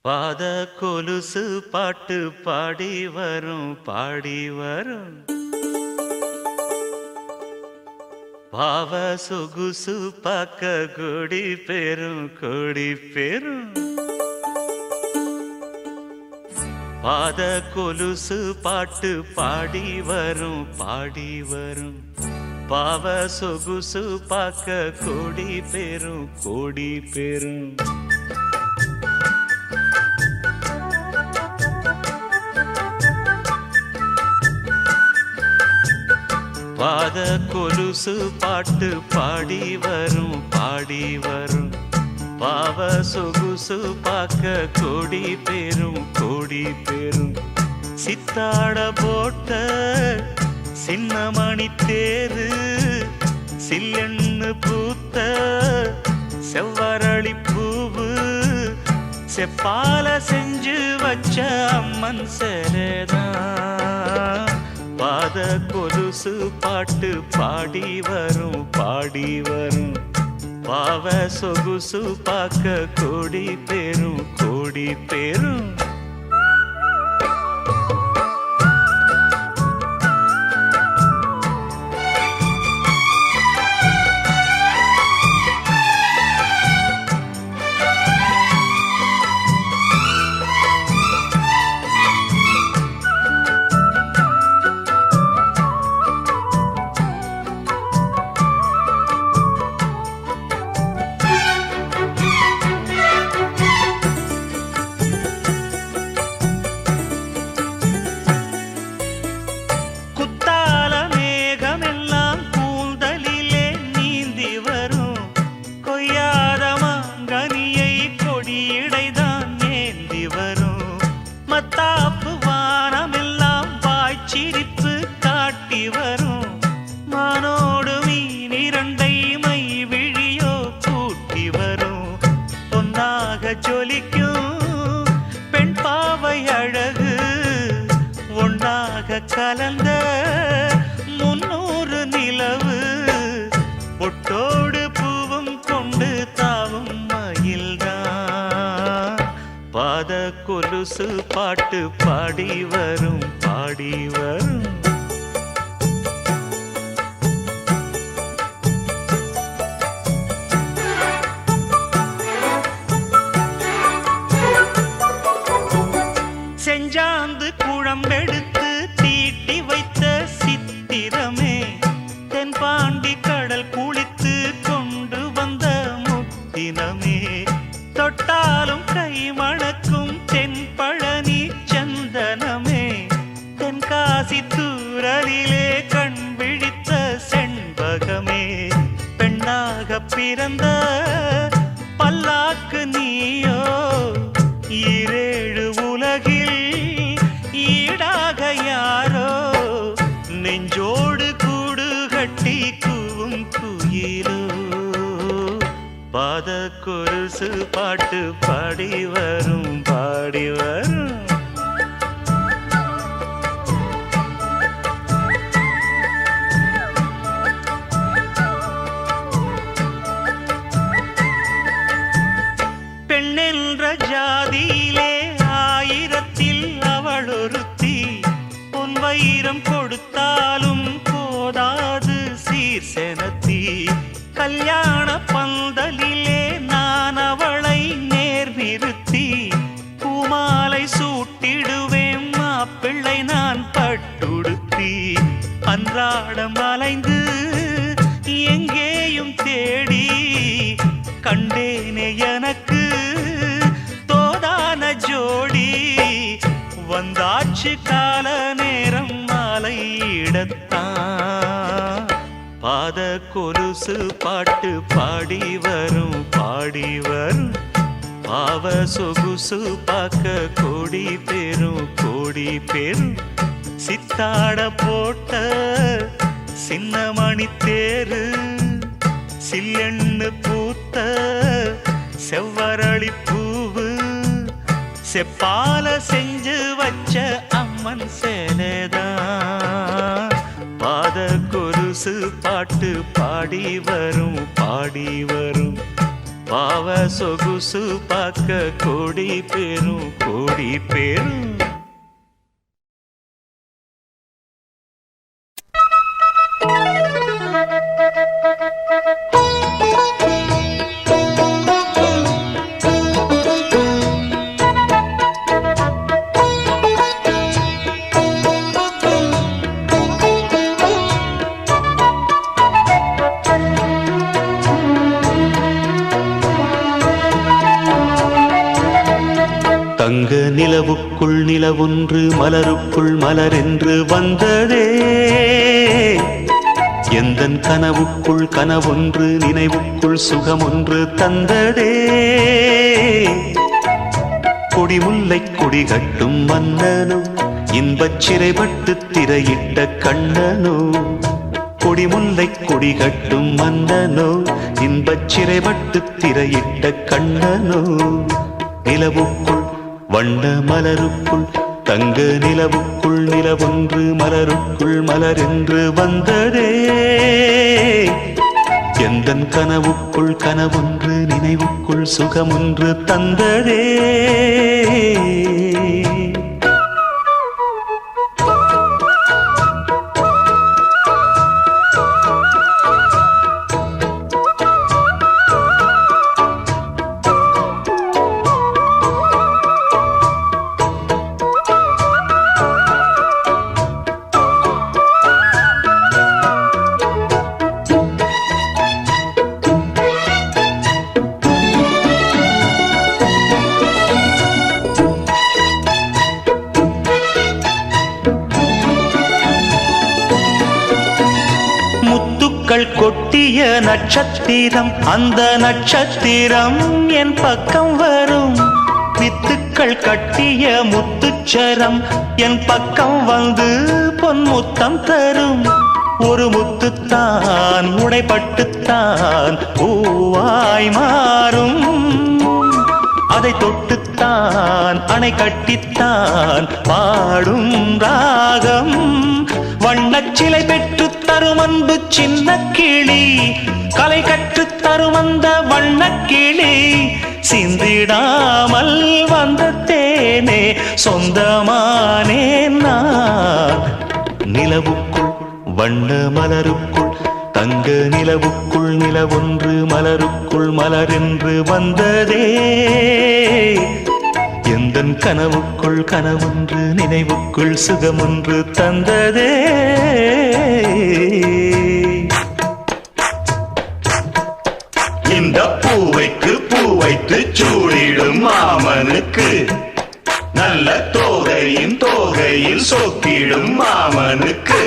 பாத கொலுசு பாட்டு பாடி வரும் பாடி வரும் பாவ சொகுசு பாக்க கொடி பெரும் கொடி பெரும் பாத கொலுசு பாட்டு பாடி வரும் பாடி வரும் பாவ சொகுசு பாக்க கொடி பெரும் கொடி பெரும் பாத கொலுசு பாட்டு பாடி வரும் பாடி வரும் பாவ சொகுசு பாக்க கொடி பெரும் கொடி பெரும் சித்தாட போட்ட சின்னமணி தேரு சில்லெண்ணு பூத்த செவ்வரளி பூவு செப்பால செஞ்சு வச்ச அம்மன் சேரதான் பாத கொலுசு பாட்டு பாடி வரும் பாடி வரும் பாவ சொகுசு பாக்க கொடி பெரும் கொடி பெரும் மத்தாப்பு வானமெல்லாம் வாய்ச்சிரிப்பு காட்டி வரும் மானோடு மீன் இரண்டை மை விழியோ கூட்டி வரும் பொன்னாக ஜொலிக்கும் பெண் பாவை அழகு ஒன்னாக கலந்த 300 நிலவு பொட்டோடு பூவும் கொண்டு தாவும் மயில்தான் பாத கொலுசு பாட்டு பாடி வரும் பாடி வரும் செஞ்சாந்து குழம்பெடுத்து தீட்டி வைத்த சித்திரமே தென்பாண்டி கடல் குளித்து கொண்டு வந்த முத்தினமே தொட்டாலும் கை மணக்கும் தென்பழனி சந்தனமே தென்காசி தூரலிலே கண் விழித்த செண்பகமே பெண்ணாக பிறந்த பல்லாக்கு நீயோ ஈரேழு உலகில் ஈடாக யாரோ நெஞ்சோடு கூடு கட்டி கூவும் குயிலோ பாத கொலுசு பாட்டு பாடி வரும் பாடி வரும் பெண்ணென்ற ஜாதியிலே 1000ல் அவள் ஒருத்தி பொன் வைரம் கொடுத்தாலும் போதாது சீர் செனத்தி கல்யாண பந்தலிலே நான் அவளை நேர் நிறுத்தி பூமாலை சூட்டிடுவேன் மாப்பிள்ளை நான் பட்டுடுத்தி அன்றாடம் அலைந்து எங்கேயும் தேடி கண்டேனே எனக்கு தோதான ஜோடி வந்தாச்சு கால நேரம் மாலையிடத்தான் பாத கொலுசு பாட்டு பாடி வரும் பாடி வரும் பாவ சொகுசு பாக்க கொடி பெரும் கொடி பெரும் சித்தாட போட்ட சின்னமணி தேரு சில்லெண்ணு பூத்த செவ்வரளி பூவு செப்பால செஞ்சு வச்ச அம்மன் சேலைதான் பாத கொலுசு பாட்டு பாடி வரும் பாடி வரும் பாவ சொகுசு பார்க்க கோடி பேரும் கோடி பேரும். தங்க நிலவுக்குள் நிலவொன்று மலருக்குள் மலரென்று வந்ததே, எந்தன் கனவுக்குள் கனவொன்று நினைவுக்குள் சுகமொன்று தந்ததே. கொடிமுல்லை கொடி கட்டும் மன்னனோ, இன்பச் சிறைப்பட்டு திரையிட்ட கண்ணனோ. கொடிமுல்லை கொடி கட்டும் மன்னனோ, இன்பச் சிறைப்பட்டு திரையிட்ட கண்ணனோ. நிலவுக்குள் வண்ண மலருக்குள் தங்க நிலவுக்குள் நிலவொன்று மலருக்குள் மலரென்று வந்ததே, எந்தன் கனவுக்குள் கனவொன்று நினைவுக்குள் சுகமொன்று தந்ததே. கொட்டிய நட்சத்திரம், அந்த நட்சத்திரம் என் பக்கம் வரும். வித்துக்கள் கட்டிய முத்துச்சரம் என் பக்கம் வந்து பொன்முத்தம் தரும். ஒரு முத்துத்தான் உடைப்பட்டுத்தான் பூவாய் மாறும். அதை தொட்டுத்தான் அணை கட்டித்தான் பாடும் ராகம். வண்ணச்சிலை பெற்று தரும் அன்பு சின்ன கிளி, கலை கற்று தரும் அந்த வண்ணக்கிளி. சிந்திடாமல் வந்த தேனே சொந்தமானே நான். நிலவுக்குள் வண்ண மலருக்குள் தங்க நிலவுக்குள் நிலவொன்று மலருக்குள் மலரென்று வந்ததே, எந்தன் கனவுக்குள் கனவொன்று நினைவுக்குள் சுகமொன்று தந்ததே. இந்த பூவைக்கு பூ வைத்து சூடிடும் மாமனுக்கு, நல்ல தோகையின் தோகையில் சொக்கிடும் மாமனுக்கு.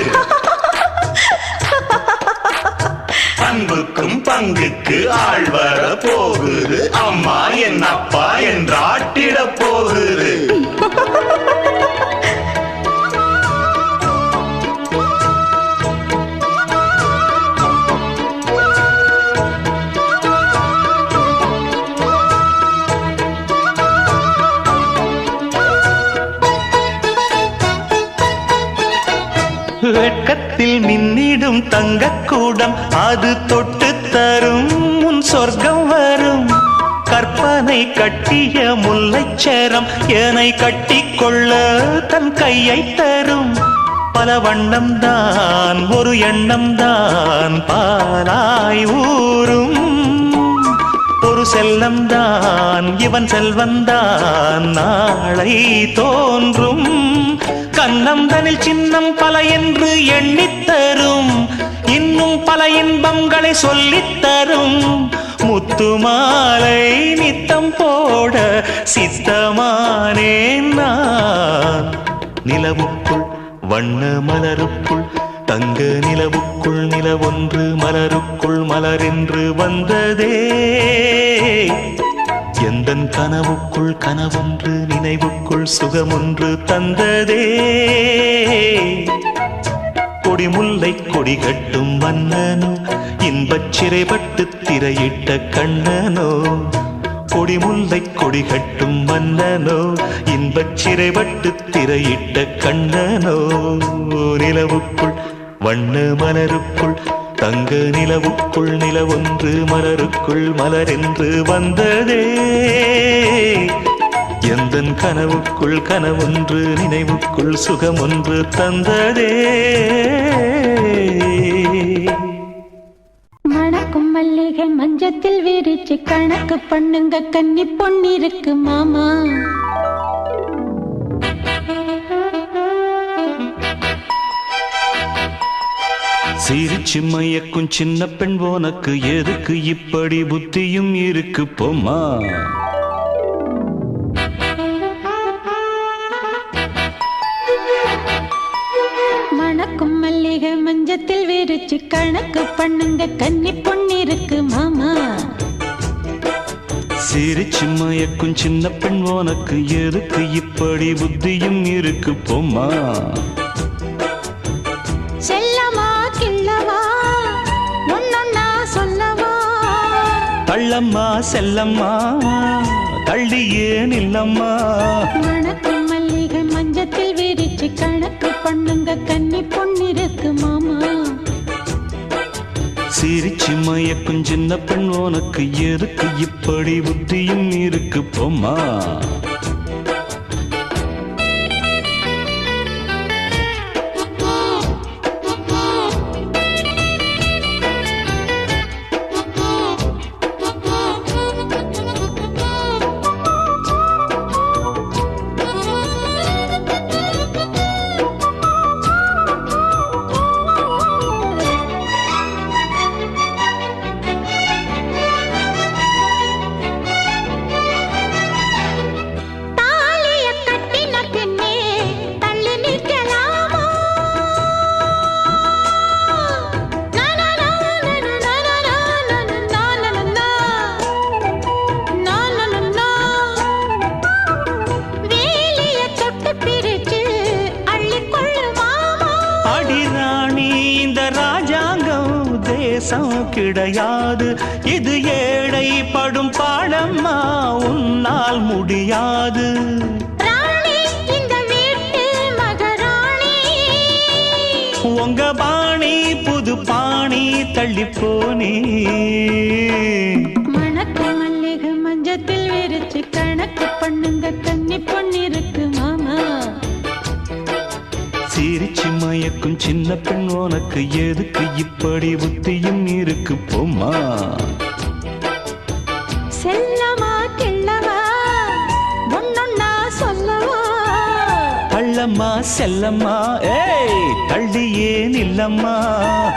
அன்புக்கும் பங்குக்கு ஆள் வர போகுது, அம்மா என் அப்பா என்றாட்டிட போகுது. வெட்கத்தில் மின்னிடும் தங்கக்கூடம், அது தொட்டு தரும் உன் சொர்க்கம் வரும். கற்பனை கட்டிய முல்லைச்சரம் என்னை கட்டிக்கொள்ள தன் கையை தரும். பல வண்ணம் தான் ஒரு எண்ணம் தான் பாலாய் ஊரும். ஒரு செல்லம் தான் இவன் செல்வந்தான் நாளை தோன்றும். கண்ணந்தனில் சின்னம் பல என்று எண்ணித்தரும், இன்னும் பல இன்பங்களை சொல்லித்தரும். முத்துமாலை நித்தம் போட சித்தமானேன் நான். நிலவுக்குள் வண்ண மலருக்குள் தங்க நிலவுக்குள் நிலவொன்று மலருக்குள் மலரென்று வந்ததே, எந்தன் கனவுக்குள் கனவொன்று நினைவுக்குள் சுகமொன்று தந்ததே. கொடிமுல்லை கொடி கட்டும் மன்னனோ, இன்பச் சிறைப்பட்டு திரையிட்ட கண்ணனோ. கொடிமுல்லை கொடி கட்டும் மன்னனோ, இன்பச் சிறைப்பட்டு திரையிட்ட கண்ணனோ. நிலவுக்குள் வண்ண மலருக்குள் தங்க நிலவுக்குள் நிலவொன்று மலருக்குள் மலரென்று வந்ததே எந்தன் கனவுக்குள் கனவொன்று நினைவுக்குள் சுகமொன்று தந்ததே மணக்கும் மல்லிகை மஞ்சத்தில் விரிச்சு கணக்கு பண்ணுங்க கன்னி பொன்னிருக்கு மாமா சிரிச்சு மயக்கும் சின்ன பெண் போனக்கு எதுக்கு இப்படி புத்தியும் இருக்கு போமா மணக்கும் மல்லிகை மஞ்சத்தில் விரிச்சு கணக்கு பண்ணுங்க கன்னி பொன்னிருக்கு மாமா சிரிச்சு மயக்கும் சின்ன பெண் போனக்கு எதுக்கு இப்படி புத்தியும் இருக்கு போமா தள்ளம்மா செல்லம்மா தள்ளி ஏன் இல்லம்மா மணக்கும் மல்லிகை மஞ்சத்தில் விரிச்சு கணக்கு பண்ணுங்க கன்னி பொன்னிருக்கு மாமா சிரிச்சு மயக்கும் சின்ன பெண் உனக்கு எதுக்கு இப்படி புத்தியும் இருக்கு போமா கிடையாது இது ஏழை படும் பாடம்மா உன்னால் முடியாது உங்க பாணி புது பாணி தள்ளி போனே மணக்கு மல்லிகை மஞ்சத்தில் விரிச்சு கணக்கு பண்ணுங்க கன்னி பொன்னிருக்கு மாமா சிரிச்சு மயக்கும் சின்ன பெண் உனக்கு எதுக்கு இப்படி புத்தியும் இருக்கு போமா செல்லமா கிள்ளவா ஒன்னொன்னா சொல்லவா தள்ளம்மா செல்லம்மா ஏய் தள்ளி ஏன் இல்லம்மா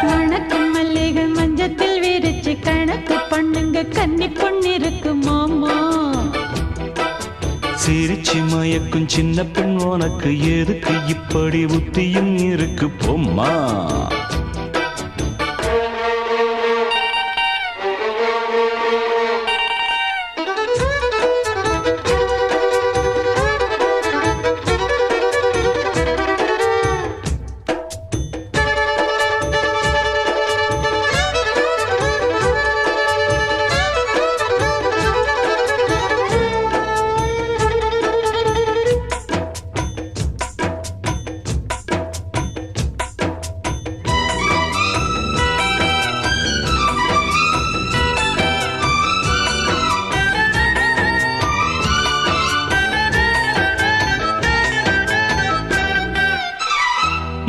மணக்கும் மல்லிகை மஞ்சத்தில் விரிச்சு கணக்கு பண்ணுங்க கன்னி பொன்னிருக்கு மாமா சிரிச்சு மயக்கும் சின்ன பெண் உனக்கு எதுக்கு இப்படி புத்தியும் இருக்கு போமா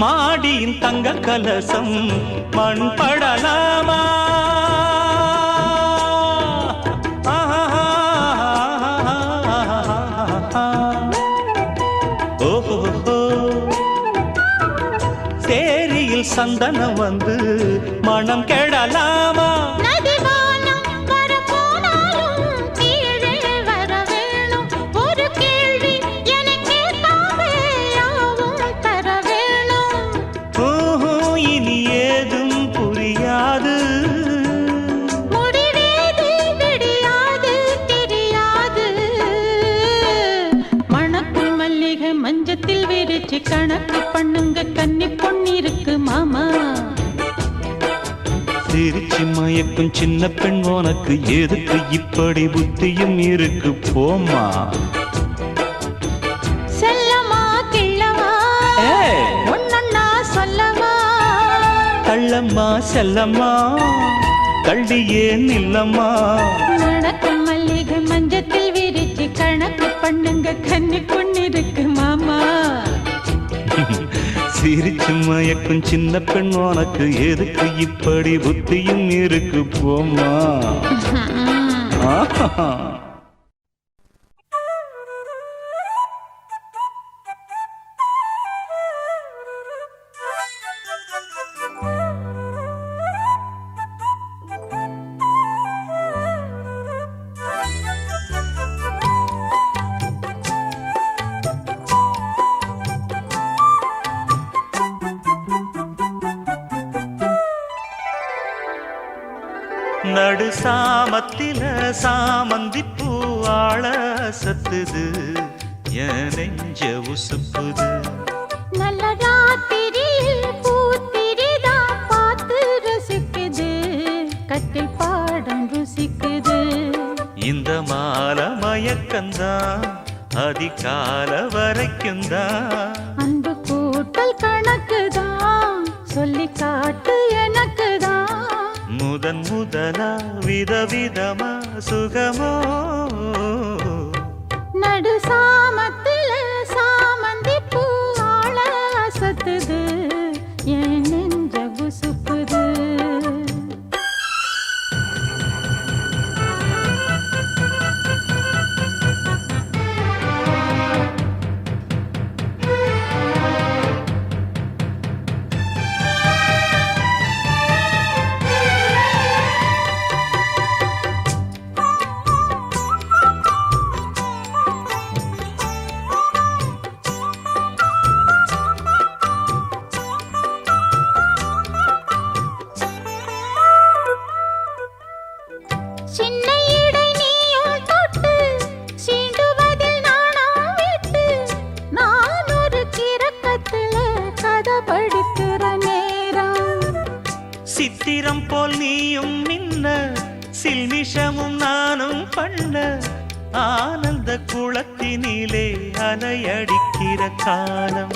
மாடியின் தங்க கலசம் மண் படலாமா ஓஹோ சேரியில் சந்தனம் வந்து மனம் கெடலாமா மஞ்சத்தில் விரிச்சு கணக்கு பண்ணுங்க கன்னி பொன்னிருக்கு மாமா சிரிச்சு மயக்கும் சின்ன பெண் உனக்கு எதுக்கு இப்படி புத்தியும் இருக்கு போமா செல்லமா கிள்ளவா ஒன்னொன்னா சொல்லவா தள்ளம்மா செல்லம்மா கள்ளியே நில்லம்மா. நடக்கும் மல்லிகை மஞ்சத்தில் விரிச்சு கணக்கு பண்ணுங்க கன்னி பொண்ணிருக்கு மாமா. சிரிச்சு மயக்கும் சின்ன பெண் உனக்கு எதுக்கு இப்படி புத்தியும் இருக்கு போம்மா. ஆஹா. நடு சாமத்தில சாமந்தி பூவாழ சத்துது என் நெஞ்ச உசுப்புது. நல்ல ராத்திரியில் பூத்திரிதான் பார்த்து ரசிக்குது கட்டில் பாடம் ருசிக்குது. இந்த மால மயக்கந்தான் அதிகால வரைக்கும் தான். அன்பு கூட்டல் கணக்குதான் சொல்லி காட்டு எனக்குதான். முதன் முதலா விதவிதமா சுகமோ. நடு சாமத்தில சாமந்தி பூ ஆள அசத்துது என் நெஞ்ச உசுப்புது. சின்ன இடை நீயும் தொட்டு சீண்டுவதில் நாணம் விட்டு நான் ஒரு கிறக்கத்துல கதை படிக்கிற நேரம். சித்திரம் போல் நீயும் மின்ன சில்மிஷமும் நானும் பண்ண ஆனந்த குளத்தினிலே அலையடிக்கிற காலம்.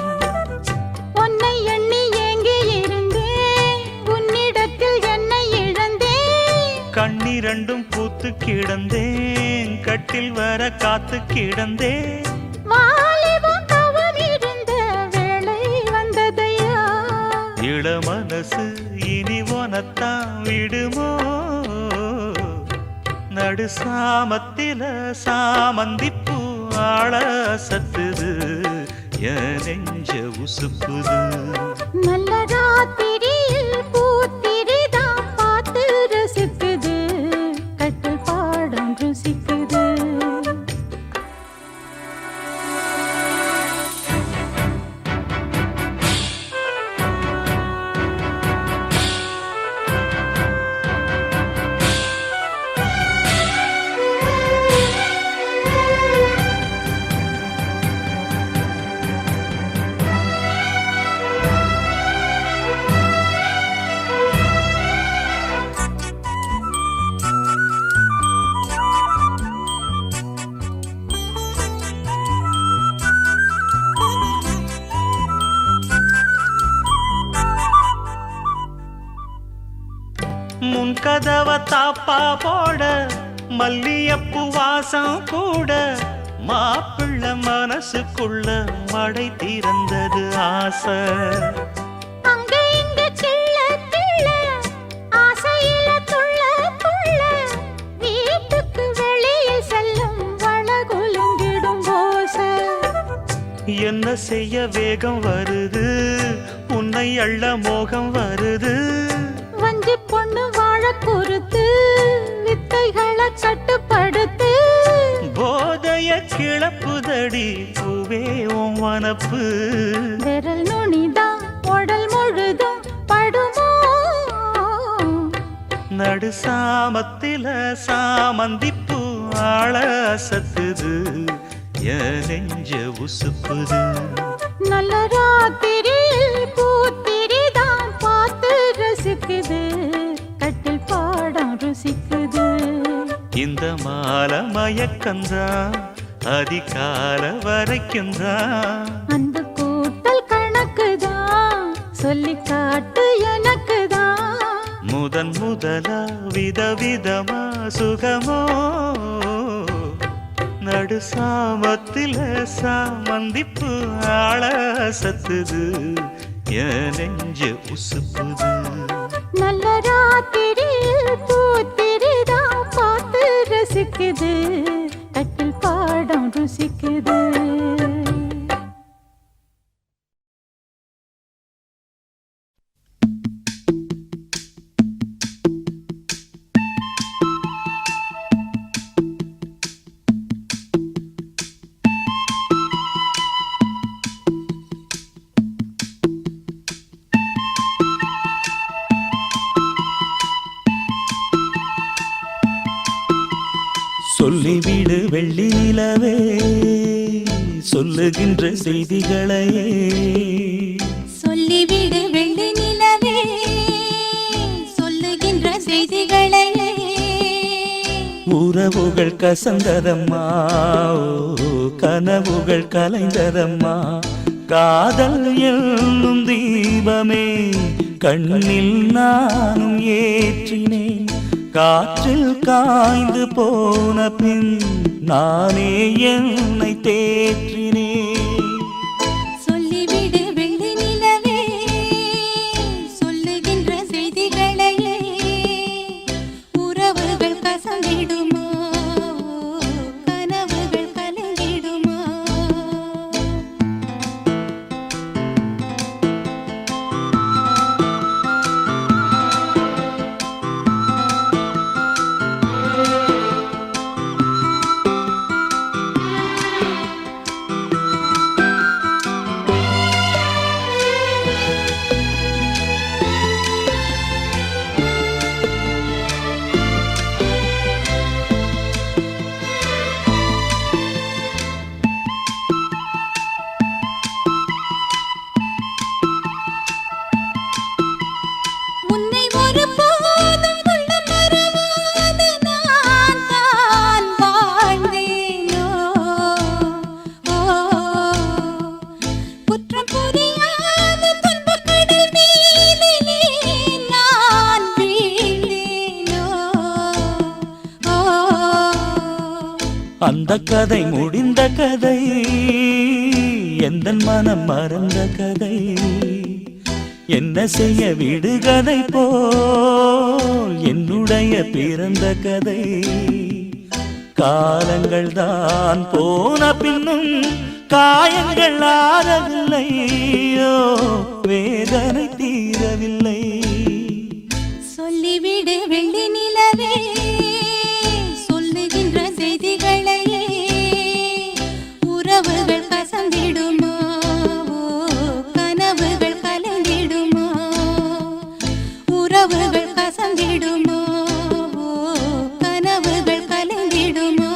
உன்னை எண்ணி ஏங்கி இருந்தேன் உன்னிடத்தில் என்னை இழந்தேன். கண்ணிரண்டும் பூத்து கிடந்தேன் கட்டில் வர காத்து கிடந்தேன். வாலிபம் தவம் இருந்த வேளை வந்ததையா. இள மனசு இனி உனத்தான் விடுமோ. நடு சாமத்தில சாமந்தி பூ ஆள சத்துது என் நெஞ்ச உசுப்புது. நல்ல ராத்திரியில் பூத்திரிதான் பார்த்து ரசிக்குது கட்டில் பாடம் ருசிக்குது. முன் கதவ தாப்பா போட மல்லியப்பூ வாசம் கூட மாப்பிள்ள மனசுக்குள்ள மடை திறந்தது ஆசை. அங்க இங்க கிள்ள கிள்ள ஆசையில துள்ள துள்ள வீட்டுக்கு வெளியில் செல்லும் வளகுலுங்கிடும் ஓசை. என்ன செய்ய வேகம் வருது உன்னை அள்ள மோகம் வருது. வஞ்சி பொண்ணு வாழ குறுத்து வித்தைகளை கட்டுப்படுத்து. போதைய கிளப்புதடி பூவே உன் வனப்பு. விரல் நுனிதான் உடல் முழுதும் படுமோ. நடு சாமத்தில சாமந்தி பூ ஆள சத்துது என் நெஞ்ச உசுப்புது. நல்ல ராத்திரியில் பூத்திரிதான் பார்த்து ரசிக்குது கட்டில் பாடம் ருசிக்குது. இந்த மால மயக்கந்தான் அதிகால வரைக்கும் தான். அந்த கூட்டல் கணக்குதான் சொல்லி காட்டு எனக்குதான். முதன் முதலா விதவிதமா சுகமோ நடு சாமத்தில சாமந்திப்பு ஆள சத்துது என் நெஞ்ச உசுப்புது நல்ல ராத்திரியில் பூத்திரிதான் பார்த்து ரசிக்குது கட்டில் பாடம் ருசிக்குது சொல்லிவிடு வெள்ளி நிலவே சொல்லுகின்ற செய்திகளையே சொல்லிவிடு வெள்ளி நிலவே சொல்லுகின்ற செய்திகளையே உறவுகள் கசந்ததம்மா கனவுகள் கலைந்ததம்மா காதல் என்னும் தீபமே கண்ணில் நானும் ஏற்றினேன் காற்றில் காய்ந்து போன பின் நானே என்னை தேற்றினேன் சொல்லிவிடு வெள்ளி நிலவே சொல்லுகின்ற செய்திகளையே உறவுகள் கசந்திடுமா கனவுகள் கலங்கிடுமா அந்த கதை முடிந்த கதை எந்த மனம் மறந்த கதை என்ன செய்ய விடுகதை போல் என்னுடைய பிறந்த கதை காலங்கள் தான் போன பின்னும் காயங்கள் ஆறவில்லையோ வேதனை தீரவில்லை சொல்லிவிடு வெள்ளி நிலவே சொல்லுகின்ற செய்திகளையே உறவுகள் கசந்திடுமா கனவுகள் கலந்திடுமா உறவுகள் கசந்திடுமா கனவுகள் கலந்திடுமா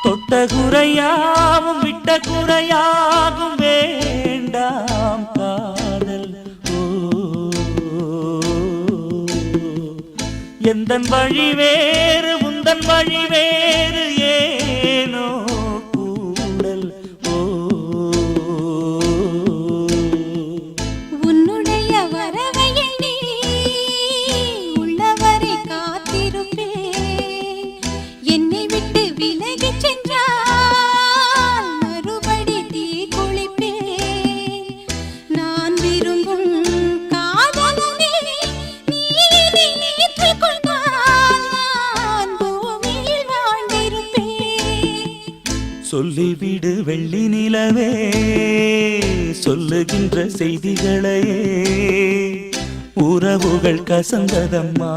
தொட்ட குறையாவும் விட்ட குறையாகும் வேண்டாம் காதல் எந்தன் வழி வேறு உந்தன் வழி வேறு ஏனோ கூடல் உன்னுடைய வரவை எண்ணி உள்ளவரை காத்திருப்பேன் என்னை விட்டு விலகி சென்றால் மறுபடி தீ குளிப்பேன் நான் விரும்பும் காதலனே நீ ஏற்றுக் கொண்டால் நான் பூமியில் வாழ்ந்திருப்பேன் சொல்லிவிடு வெள்ளி நிலவே சொல்லுகின்ற செய்திகளையே உறவுகள் கசந்ததம்மா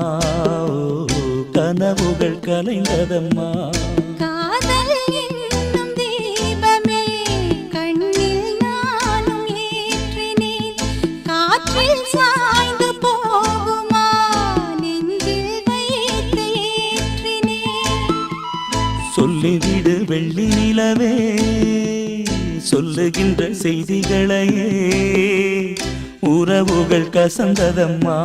கனவுகள் கலைந்ததம்மா காதல் என்னும் தீபமே கண்ணில் நானும் ஏற்றினேன் காற்றில் சொல்லிவிடு வெள்ளி நிலவே சொல்லுகின்ற செய்திகளையே உறவுகள் கசந்ததம்மா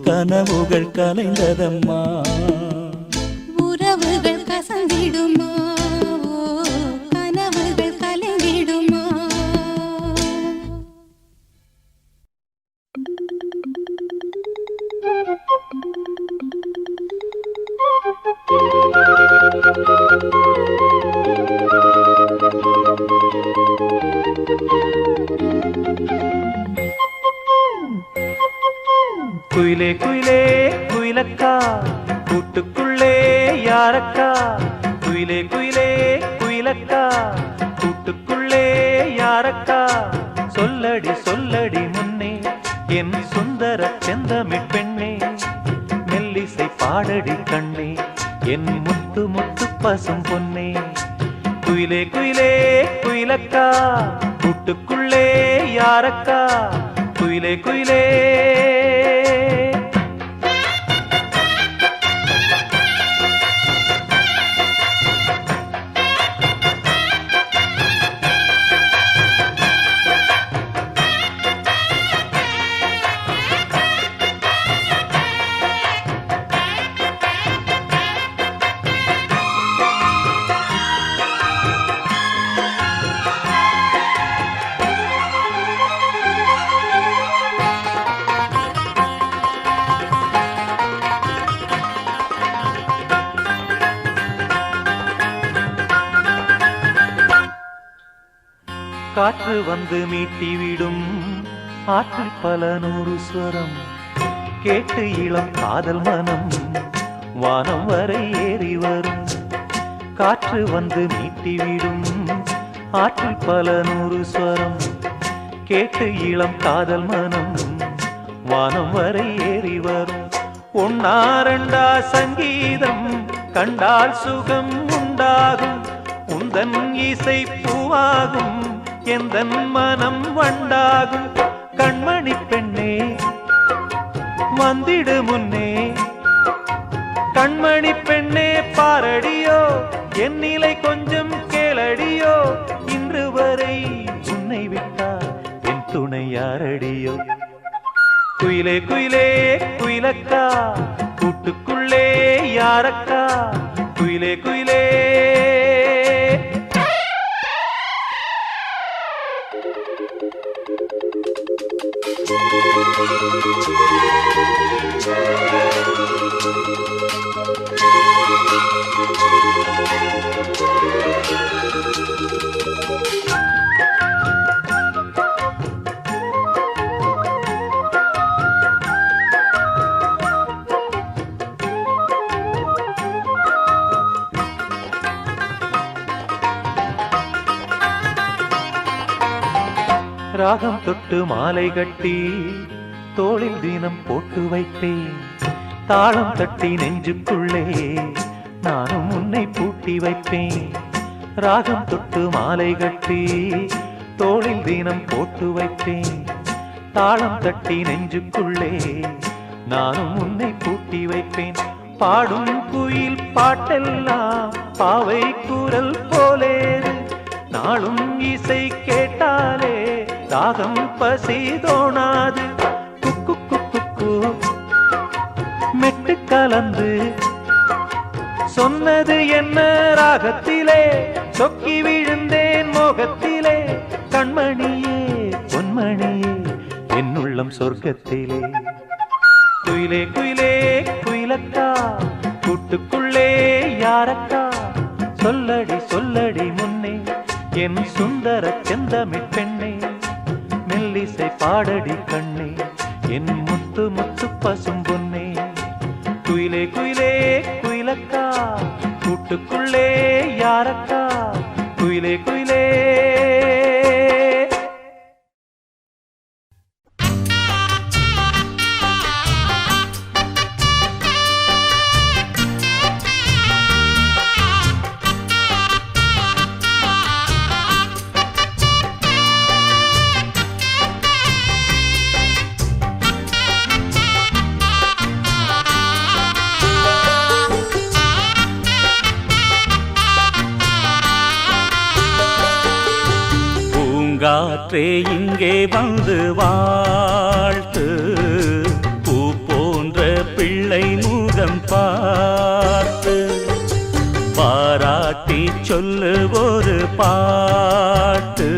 கனவுகள் கலைந்ததம்மா உறவுகள் கசந்திடுமா கனவுகள் கலைந்திடுமா குயிலே குயிலே குயிலக்கா கூட்டுக்குள்ளே யாரக்கா குயிலே குயிலே குயிலக்கா கூட்டுக்குள்ளே யாரக்கா சொல்லடி சொல்லடி முன்னே என் சுந்தர செந்தமிழ் பெண்ணே மெல்லிசை பாடடி கண்ணே என் முத்து முத்து பசும் பொன்னே குயிலே குயிலே குயிலக்கா கூட்டுக்குள்ளே யாரக்கா குயிலே குயிலே காற்று வந்து மீட்டிவிடும் ஆற்றில் பல நூறு ஸ்வரம் கேட்டு இளம் காதல் மனம் வானம் வரை ஏறி வரும் காற்று வந்து மீட்டிவிடும் ஆற்றில் பல நூறு ஸ்வரம் கேட்டு இளம் காதல் மனம் வானம் வரை ஏறி வரும் ஒன்னா ரெண்டா சங்கீதம் கண்டால் சுகம் உண்டாகும் உந்தன் இசை பூவாகும் எந்தன் மனம் வண்டாகும் கண்மணி பெண்ணே வந்திடு முன்னே கண்மணி பெண்ணே பாரடியோ என் நிலை கொஞ்சம் கேளடியோ இன்று வரை உன்னை விட்டால் என் துணை யாரடியோ குயிலே குயிலே குயிலக்கா கூட்டுக்குள்ளே யாரக்கா குயிலே குயிலே ராகம் தொட்டு மாலை கட்டி தோளில் தினம் போட்டு வைப்பேன் தாளம் தட்டி நெஞ்சுக்குள்ளே நானும் உன்னை பூட்டி வைப்பேன் ராகம் தொட்டு மாலை கட்டி தோளில் தினம் போட்டு வைப்பேன் தாளம் தட்டி நெஞ்சுக்குள்ளே நானும் உன்னை பூட்டி வைப்பேன் பாடும் குயில் பாட்டெல்லாம் பாவை குரல் போலேது நாளும் இசை கேட்டாலே தாகம் பசி தோணாது குக்கு குக்கு மெட்டு கலந்து சொன்னது என்ன ராகத்திலே சொக்கி விழுந்தேன் மோகத்திலே கண்மணியே பொன்மணியே என்னுள்ளம் சொர்க்கத்திலே குயிலே குயிலே குயிலக்கா கூட்டுக்குள்ளே யாரக்கா சொல்லடி சொல்லடி முன்னே என் சுந்தர செந்தமிழ் பெண்ணே மெல்லிசை பாடடி கண்ணே என் முத்து முத்து பசும் பொன்னே குயிலே குயிலே குயிலக்கா கூட்டுக்குள்ளே யாரக்கா குயிலே குயிலே பூங்காற்றே இங்கே வந்து வாழ்த்து, பூ போன்ற பிள்ளை முகம் பார்த்து, பாராட்டி சொல்லு ஒரு பாட்டு,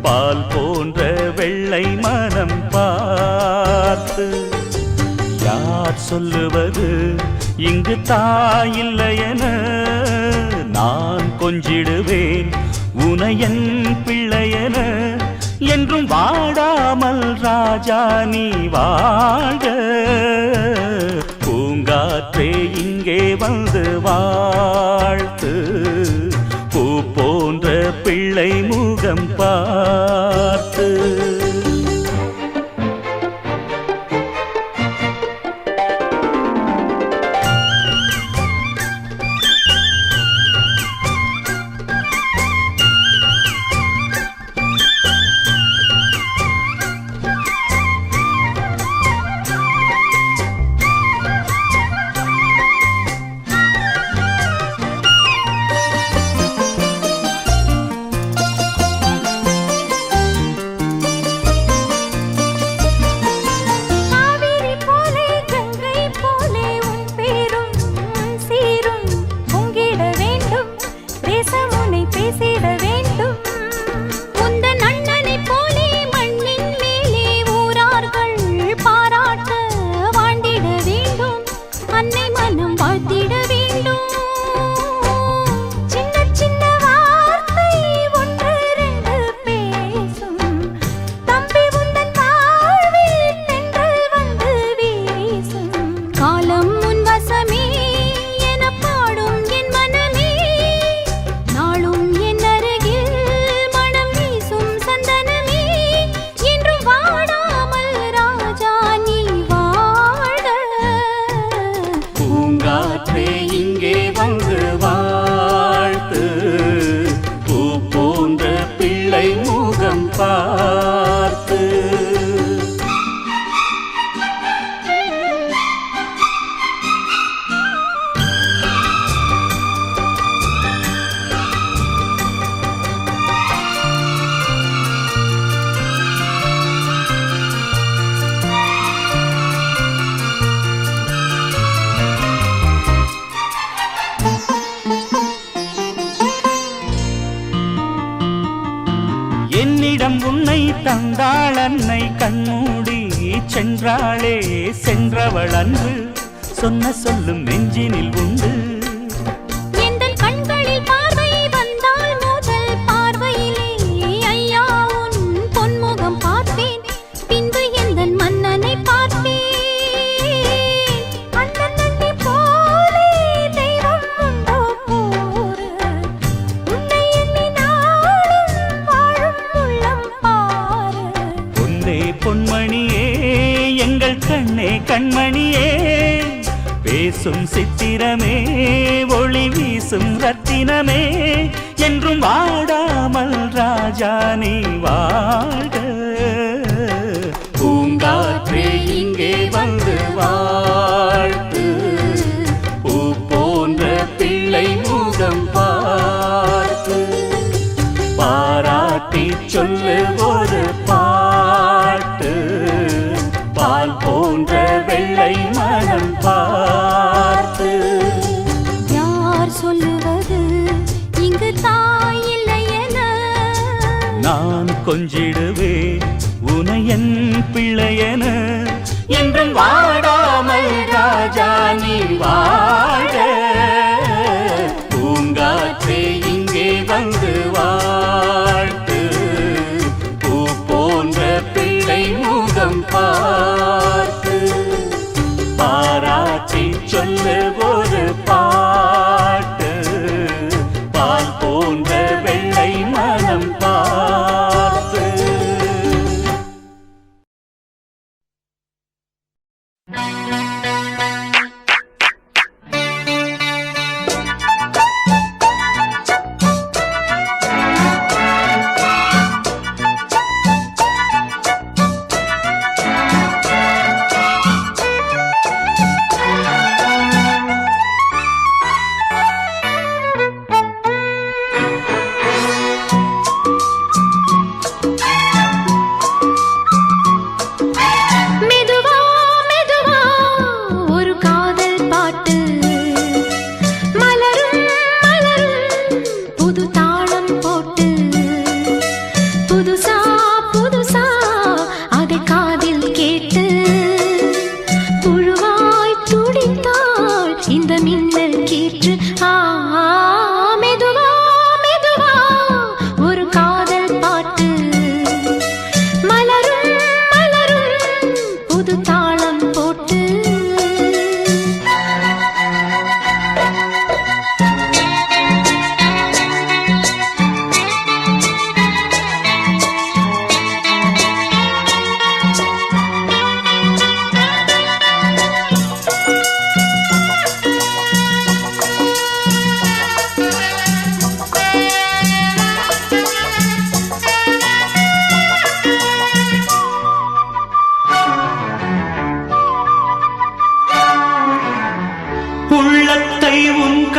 பால் போன்ற வெள்ளை மனம் பார்த்து. யார் சொல்லுவது இங்கு தாயில்லையென, நான் கொஞ்சிடுவேன் உனையன் பிள்ளையென, என்றும் வாடாமல் ராஜா நீ வாழ. பூங்காற்றே இங்கே வந்து வாழ்த்து, பூ போன்ற பிள்ளை முகம் பார்த்து. என்னிடம் உன்னை தந்தாள் அன்னை, கண்மூடி சென்றாளே சென்றவள் அன்று, சொன்ன சொல்லும் நெஞ்சினில் உண்டு. எங்கள் கண்களில் பார்வை வந்தால் முதல் பார்வையிலே ஐயா உன் பொன்முகம் பார்ப்பேன், பின்பு எந்தன் மன்னனை பார்ப்பேன். அண்ணன் நன்னி போலே தெய்வம் உண்டோ கூறு, உன்னை எண்ணி நாளும் வாழும் உள்ளம் பாரு. பொன்னே பொன்மணியே எங்கள் கண்ணே கண்மணியே, பேசும் சித்திரமே ஒளி வீசும் ரத்தினமே, என்றும் வாடாமல் ராஜா நீ வாழ. பூங்காற்றே இங்கே வந்து வாழ்த்து, பூ போன்ற பிள்ளை முகம் பார்த்து, பாராட்டி சொல்லு ஒரு பாட்டு, பால் போன்ற வெள்ளை மனம் பார்த்து. யார் சொல்லுவது இங்கு தாயில்லையென, நான் கொஞ்சிடுவேன் உனையன் பிள்ளையென, என்றும் வாடாமல் ராஜா நீ வாழ. பூங்காற்றே இங்கே வந்து வாழ்த்து, பூ போன்ற பிள்ளை முகம் பார்த்து, பாராட்டி சொல்லு ஒரு பாட்டு, பால் போன்ற வெள்ளை மனம் பார்த்து.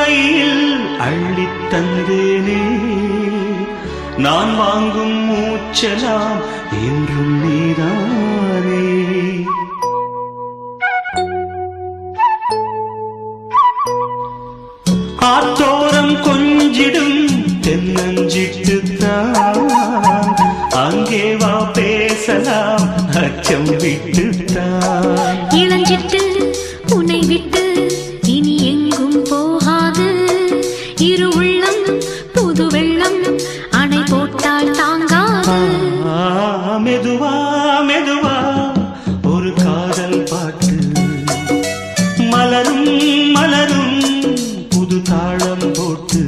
கையில் அள்ளித் தந்தேனே நான் வாங்கும் மூச்சலாம் என்றும் நீதானே ஆத்தோரம் கொஞ்சிடும் தென்னஞ்சிட்டுத்தான் அங்கே வா பேசலாம் அச்சம் விட்டுத்தான் இளஞ்சிட்டு உன்னை விட்டு இனி எங்கும் போகாது இரு உள்ளம் புது வெள்ளம் அணை போட்டால் தாங்காது மெதுவா மெதுவா ஒரு காதல் பாட்டு மலரும் மலரும் புது தாளம் போட்டு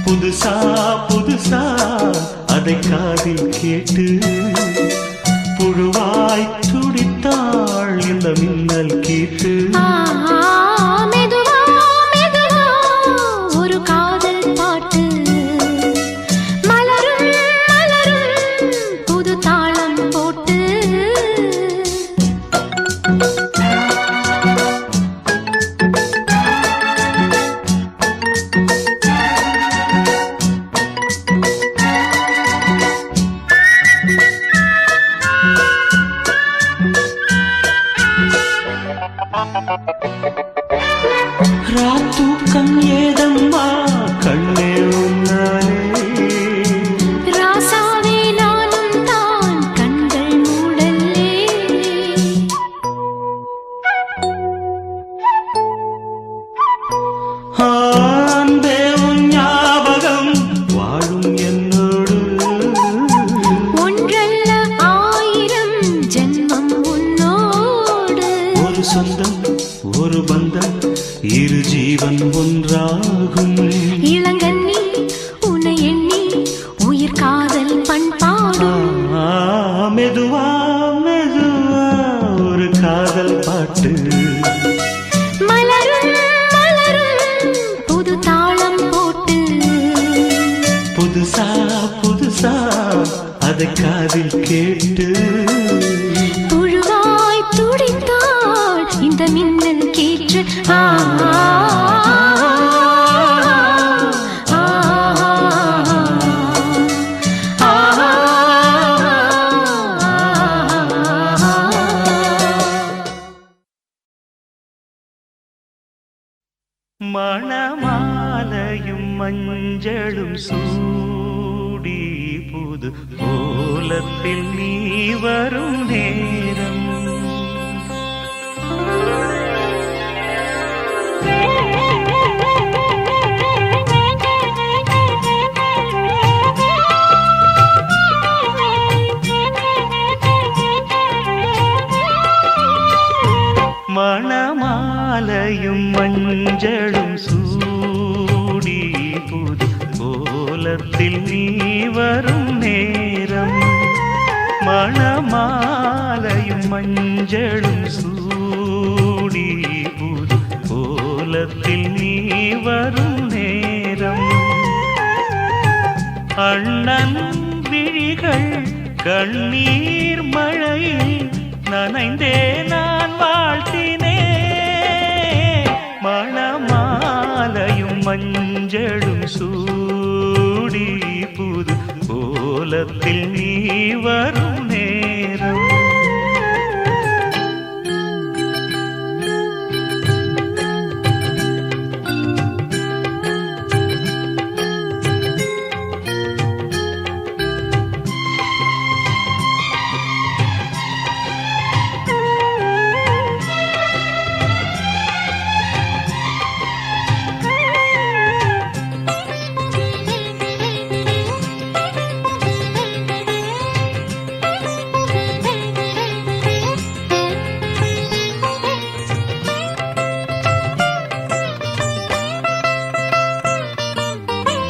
புதுசா புதுசா அதை காதில் கேட்டு புழுவாய் துடித்தாள் இந்த மின்னல் கேட்டு மெதுவா மெதுவா ஒரு காதல் பாட்டு மலரும் மலரும் புது தாளம் போட்டு ராத்தூக்கம் ஏதம்மா கண்ணே உன்னாலே ராசாவே நானும் தான் கண்கள் மூடல்லே அன்பே உன் ஞாபகம் வாழும் என்னோடு ஒன்றல்ல ஆயிரம் ஜென்மம் உன்னோடு ஒரு சொந்தம் ஒரு பந்தம் இரு ஜீவன் ஒன்றாகும் இளங்கண்ணி உன்னை எண்ணி உயிர் காதல் பண்பாடும் மெதுவா மெதுவா ஒரு காதல் பாட்டு மலரும் மலரும் புது தாளம் போட்டு புதுசா புதுசா அதை காதில் கேட்டு புழுவாய் துடித்தாள் இந்த மின்னல் கேற்று மணமாலையும் மஞ்சளும் சூடி புது கோலத்தில் நீ வரும் நேரம் மணமாலையும் மஞ்சளும் சூடி புது கோலத்தில் நீ வரும் நேரம் மணமாலையும் மஞ்சளும் சூடி புது கோலத்தில் நீ வரும் நேரம் அண்ணன் விழிகள் கண்ணீர் மழையில் நனைந்தே நான் வாழ்த்தினே மணமாலையும் மஞ்சளும் சூடி புது கோலத்தில் நீ வரும் நேரம்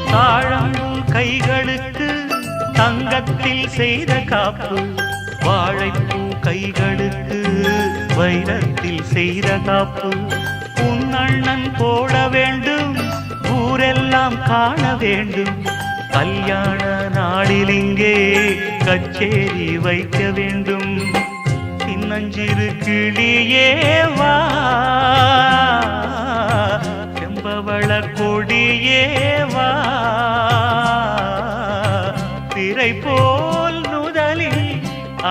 தாழம்பூ கைகளுக்கு தங்கத்தில் செய்த காப்பு வாழைப்பூ கைகளுக்கு வைரத்தில் செய்த காப்பு உன் அண்ணன் போட வேண்டும் ஊரெல்லாம் காண வேண்டும் கல்யாண நாளில் இங்கே கச்சேரி வைக்க வேண்டும் சின்னஞ்சிறு கிளியே வா பவள கொடியேவா திரை போல் நுதலில்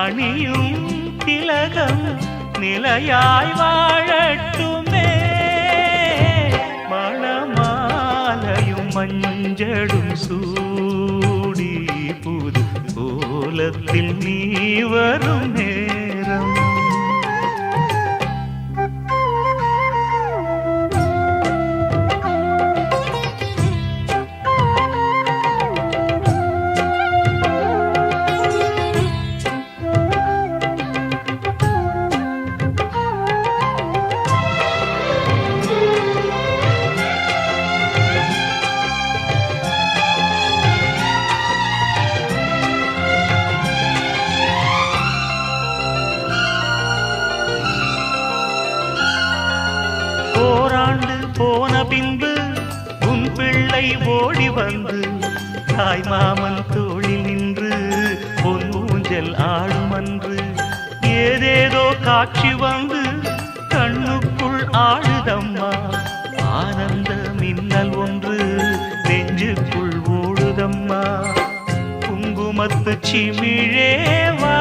அணியும் திலகம் நிலையாய் வாழட்டுமே மணமாலையும் மஞ்சளும் சூடி புது கோலத்தில் நீ வரும் நேரம் போன பின்பு உன் பிள்ளை ஓடி வந்து தாய் மாமன் தோளில் நின்று பொன் ஊஞ்சல் ஆடும் அன்று ஏதேதோ காட்சி வந்து கண்ணுக்குள் ஆடுதம்மா ஆனந்த மின்னல் ஒன்று நெஞ்சுக்குள் ஓடுதம்மா குங்குமத்து சிமிழேவா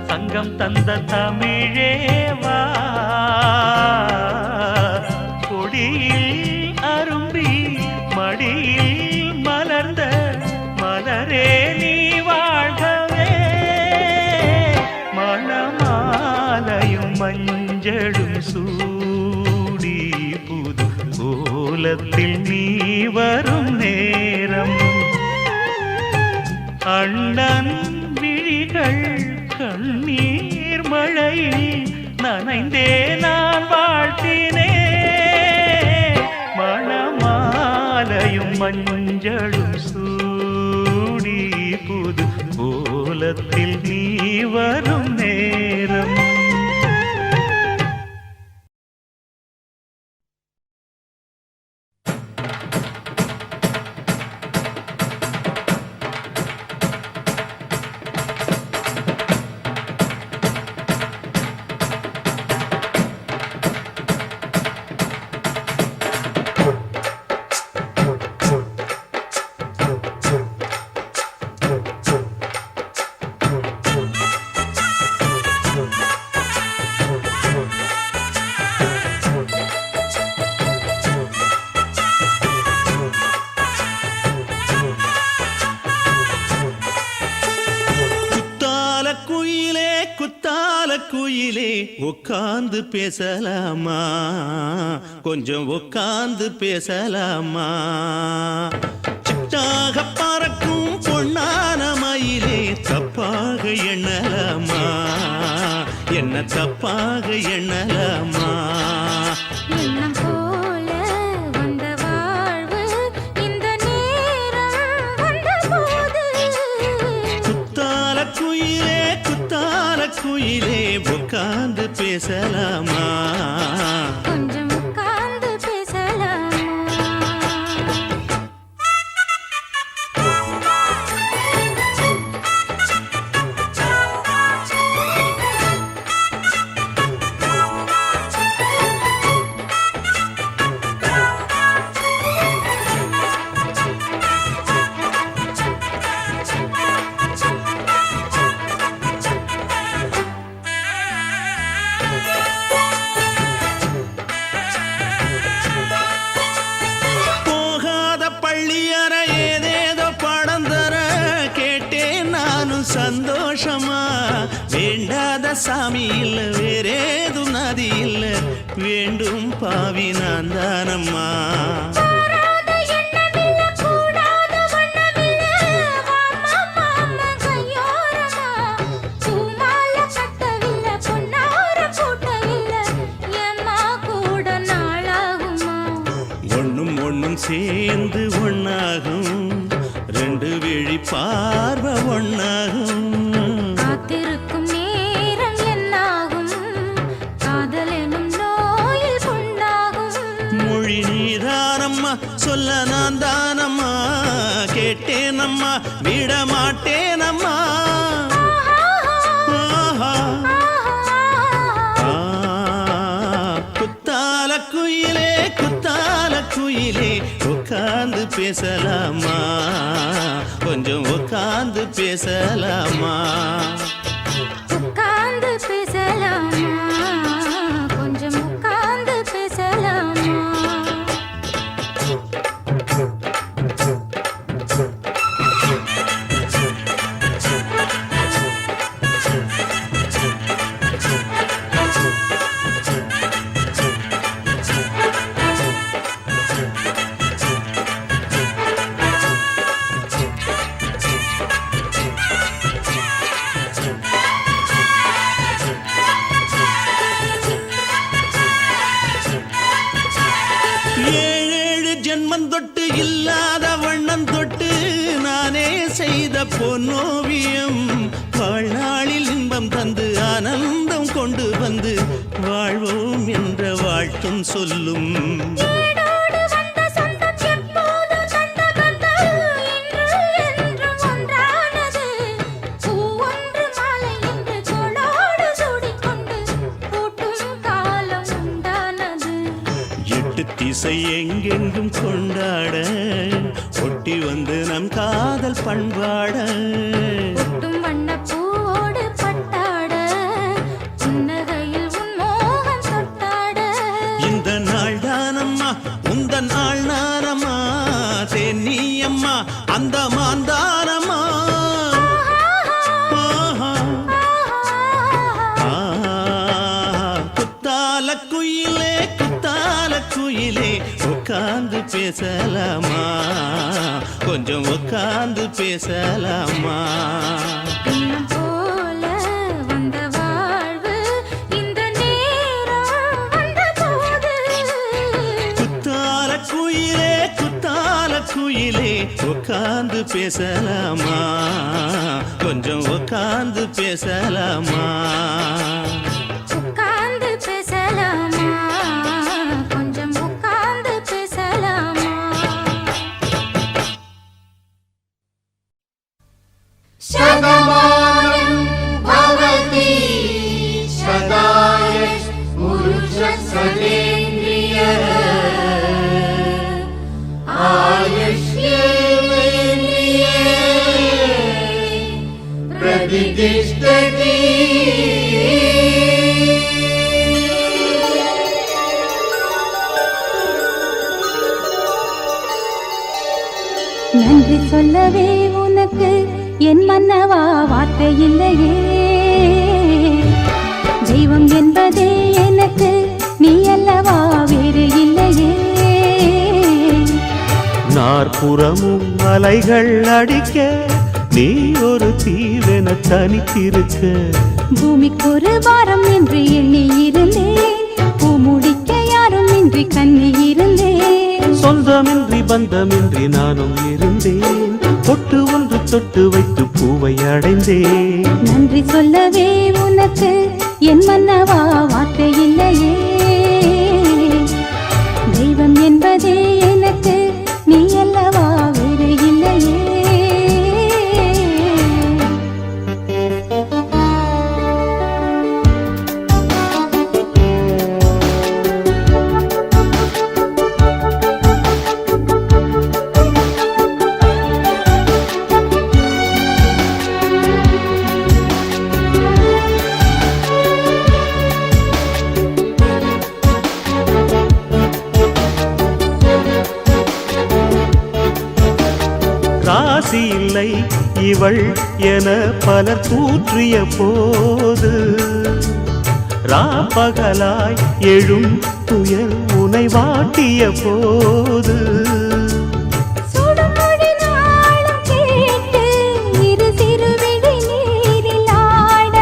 சங்கம் தந்த தமிழேவா கொடியில் அரும்பி மடியில் மலர்ந்த மலரே நீ வாழ்கவே மணமாலையும் மஞ்சளும் சூடி புது கோலத்தில் நீ வரும் நேரம் அண்ணன் விழிகள் கண்ணீர் மழையில் நனைந்தே நான் வாழ்த்தினே மணமாலையும் மஞ்சளும் சூடி புது கோலத்தில் நீ வரும் நேரம் குயிலே உட்கார்ந்து பேசலாமா கொஞ்சம் உட்கார்ந்து பேசலாமா சிட்டாக பறக்கும் பொன்னான மயிலே தப்பாக எண்ணலாமா என்ன தப்பாக எண்ணலாமா எண்ணம் போல வந்த வாழ்வு இந்த நேரம் வந்தபோது குத்தால குயிலே உட்கார்ந்து பேசலாமா கொஞ்சம் உட்கார்ந்து பேசலாமா சந்தோஷமா வேண்டாத சாமி இல்ல வேறேதும் நதி இல்ல வேண்டும் பாவி நான் தானம்மா ஒண்ணும் ஒண்ணும் சேர்ந்து ஒண்ணாகும் ரெண்டு விழி பார்வை ஒண்ணாகும் காத்திருக்கும் நேரம் என்னாகும் காதல் எனும் நோயில் கொண்டாகும் மொழி நீதானம்மா சொல்ல நான் தானம்மா கேட்டேனம்மா விட மாட்டேனம்மா குத்தால குயில் குயிலே குத்தால குயிலே உட்கார்ந்து பேசலாமா கொஞ்சம் உட்கார்ந்து பேசலாமா உட்கார்ந்து பேசலாமா கொஞ்சம் உட்கார்ந்து பேசலாமா ஏழேழு ஜென்மம் தொட்டு இல்லாத வண்ணம் தொட்டு நானே செய்த பொன்னோவியம் வாழ்நாளில் இன்பம் தந்து ஆனந்தம் கொண்டு வந்து வாழ்வோம் என்ற வாழ்த்தும் சொல்லும் ஏடோடு வந்த சொந்தம் எப்போது தந்த பந்தம் இன்று என்றும் ஒன்றானது பூ ஒன்று மாலை என்று தோளோடு சூடிக்கொண்டு பூட்டும் காலம் உண்டானது எட்டு திசை எங்கெங்கும் கொண்டாட ஒட்டி வந்து நம் காதல் பண்பாட ஒட்டும் வண்ணப் பூவோடு பட்டாட புன்னகையில் உன் மோகம் தொட்டாட இந்த நாள் தானம்மா உந்த நாள் நானம்மா தேனி அம்மா அந்த மாந்தானம்மா ஆஹா. குத்தால குயிலே உட்கார்ந்து பேசலாமா கொஞ்சம் உட்கார்ந்து பேசலாமா எண்ணம் போல வந்த வாழ்வு இந்த நேரம் வந்தபோது குத்தால குயிலே உட்கார்ந்து பேசலாமா கொஞ்சம் உட்கார்ந்து பேசலாமா உட்கார்ந்து பேசலாமா கொஞ்சம் உட்கார்ந்து பேசலாமா शतमानं भवति शताय पुरुषसदेन्द्रियः आयुष्येवेन्द्रिये प्रतिष्ठति நன்றி சொல்லவே உனக்கு என் மன்னவா வார்த்தை இல்லையே தெய்வம் என்பதே எனக்கு நீ அல்லவா வேறு இல்லையே நாற்புறமும் அலைகள் அடிக்க நீ ஒரு தீவென தனித்திருக்க பூமிக்கு ஒரு பாரம் என்று எண்ணி இருந்தேன் பூ முடிக்க யாரும் இன்றி கண்ணி இருந்தேன் சொந்தமின்றி பந்தமின்றி நானும் இருந்தேன் பொட்டு ஒன்று தொட்டு வைத்து பூவை அடைந்தேன் நன்றி சொல்லவே உனக்கு என் மன்னவா வார்த்தை இல்லையே தெய்வம் என்பதே எனக்கு நீ அல்லவா வேறு இல்லையே ராசி இல்லை இவள் என பலர் தூற்றிய போது ராப்பகலாய் எழும் துயர் உனை வாட்டிய போது சுடுமொழி நாளும் கேட்டு இரு சிறுவிழி நீரில் ஆட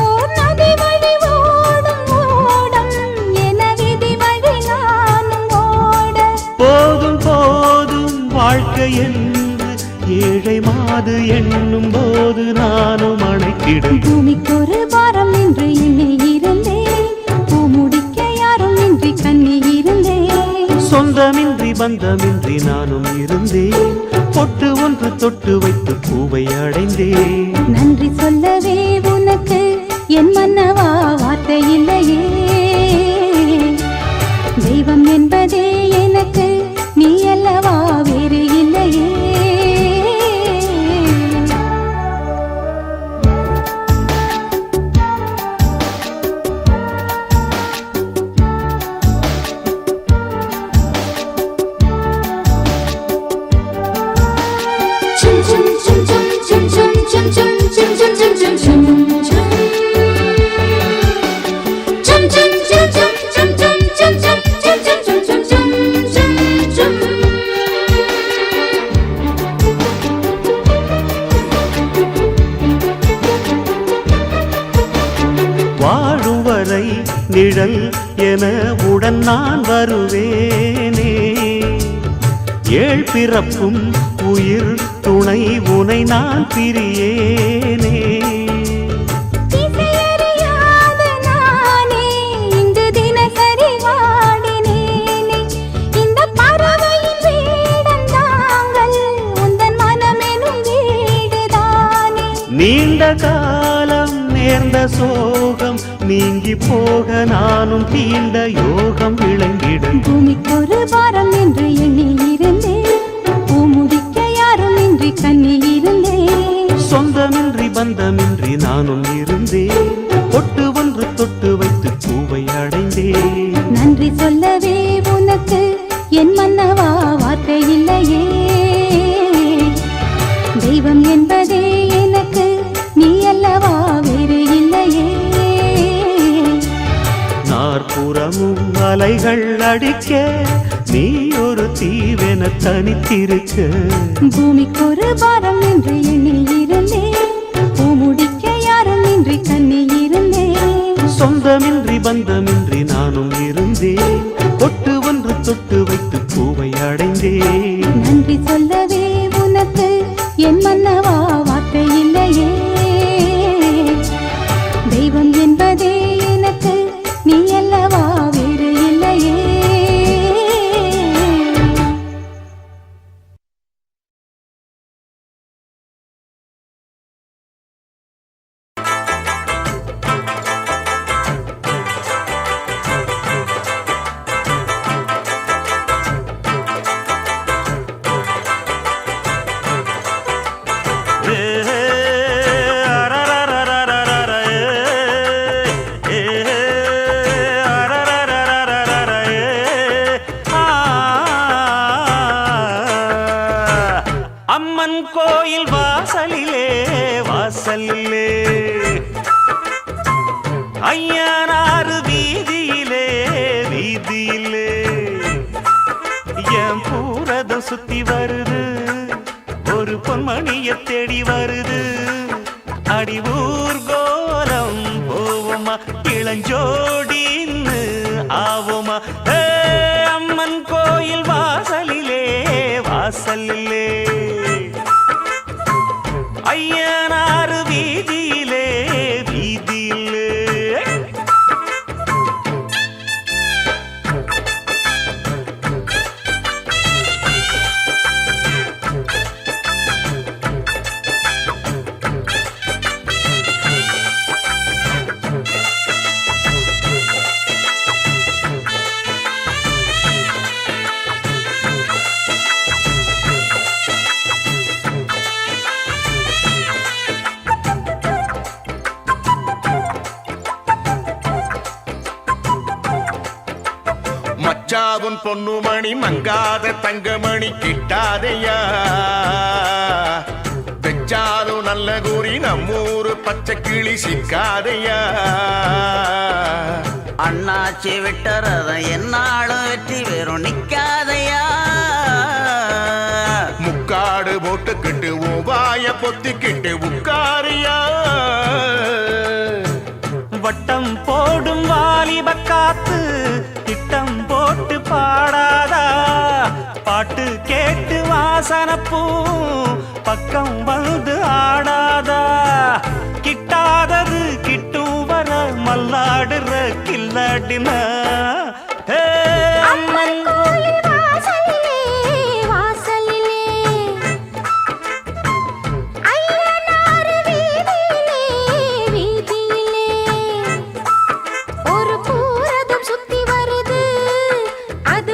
ஓர் நதி வழி ஓடும் ஓடம் என விதி வழி நானும் ஓட போதும் போதும் வாழ்க்கை என்று ஏழை மாது எண்ணும் போது நானும் அணைக்கிடும் பூமிக்கு ஒரு பாரம் என்று எண்ணி இருந்தேன் பூ முடிக்க யாரும் இன்றி கண்ணி இருந்தேன் சொந்தமின்றி பந்தமின்றி நானும் இருந்தேன் பொட்டு ஒன்று தொட்டு வைத்து பூவை அடைந்தேன் நன்றி சொல்லவே உனக்கு என் மன்னவா வார்த்தை இல்லையே தெய்வம் என்பதே எனக்கு நீ அல்லவா வேறு இல்லையே. வாழும் வரை நிழல் என உடன் நான் வருவேனே. ஏழ் பிறப்பும் உயிர் துணை உனை நான் பிரியேனே. திசையறியாத நானே இங்கு தினசரி வாடினேனே. இந்த பறவையின் வேடம் தாங்கள் உந்தன் மனமெனும் வீடுதானே. நீண்ட காலம் நேர்ந்த சோகம் நீங்கி போக நானும் தீண்ட யோகம் விளங்கிட. பூமிக்கொரு வாரம் என்று எண்ணி இருந்தேன், பூமுடிக்க யாரும் இன்றி கண்ணி இருந்தேன். சொந்தமின்றி பந்தமின்றி நானும் இருந்தேன், பொட்டு ஒன்று தொட்டு வைத்து பூவை அடைந்தேன். நன்றி சொல்லவே உனக்கு என் மன்னவா வார்த்தை இல்லையே. தெய்வம் என்பதே எனக்கு நீ அல்லவா வேறு இல்லையே. நாற்புறமும் அலைகள் அடிக்க நீ ஒரு தீவென தனித்திருக்க. பூமிக்கொரு பாரம் என்று எண்ணி இருந்தேன், பூமுடிக்க யாரும் இன்றி கண்ணி இருந்தேன். சொந்தமின்றி பந்தமின்றி நானும் இருந்தேன், பொட்டு ஒன்று தொட்டு வைத்து பூவை அடைந்தேன். நன்றி சொல்லவே உனக்கு என் மன்னவா வார்த்தை இல்லையே. தெய்வம் என்பதே எனக்கு நீ அல்லவா வேறு இல்லையே. அம்மன் கோயில் வாசலிலே வாசலிலே, ஐயனாறு வீதியிலே வீதியிலே, என் பூரதம் சுத்தி வருது, ஒரு பொன்மணிய தேடி வருது. அடி ஊர்கோலம் போவோமா, இளஞ்சோடின்னு ஆவோமா. அம்மன் கோயில் வாசலிலே வாசலிலே, ஐயனாறு வீதியிலே வீதியிலே. மச்சாவுன் பொன்னுமணி மங்காத தங்கமணி கிட்டாதையா. வெச்சாலும் நல்ல கூறி நம்மூரு பச்சை கிளி சிக்காதையா. அண்ணாச்சி விட்டறத என்னாலும் வெற்றி வெறும் நிக்காதையா. முக்காடு போட்டுக்கிட்டு ஓவாய பொத்திக்கிட்டு உட்காரியா. வட்டம் போடும் வாலிப காத்து திட்டம் போட்டு பாடாதா. பாட்டு கேட்டு வாசனப்பூ பக்கம் வந்து ஆடாதா. கிட்டாதது கிட்டும் வர மல்லாடுற கில்லாடின. அம்மன் கோயில் வாசலிலே வாசலிலே, ஐயனார் வீதியிலே வீதியிலே, ஒரு பூரதம் சுத்தி வருது, அது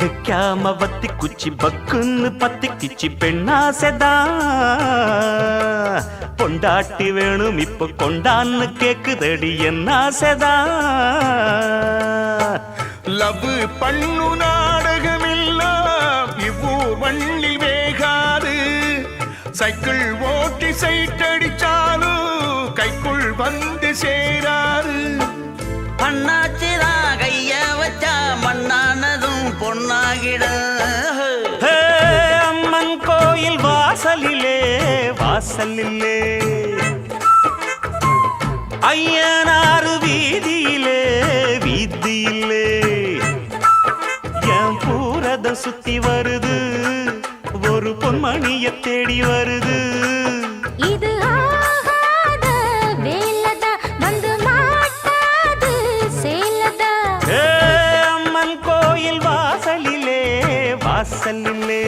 வைக்காம வத்தி குச்சி பக்குன்னு பத்தி கிச்சி பெண்ணாசைதான் பொண்டாட்டி வேணும் இப்ப கொண்டான்னு கேக்குதடி என்ன ஆசைதான் லவ் பண்ணு நாடகமெல்லாம் இவ்வூர் வள்ளி வேகாது சைக்கிள் ஓட்டி சைட்டடிச்சாலும் கைக்குள் வந்து சேராது பண்ணாச்சுதான் கைய வச்சா மண்ணானதும் பொன்னாகிட ஹே, அம்மன் கோயில் வாசலிலே வாசலிலே ஐயனாறு வீதியிலே வீதியிலே என் பூரத சுத்தி வருது ஒரு பொன்மணிய தேடி வருது இது ஆகாத வேலதா வந்து மாட்டாது சேலதா ஏ, அம்மன் கோயில் வாசலிலே வாசலிலே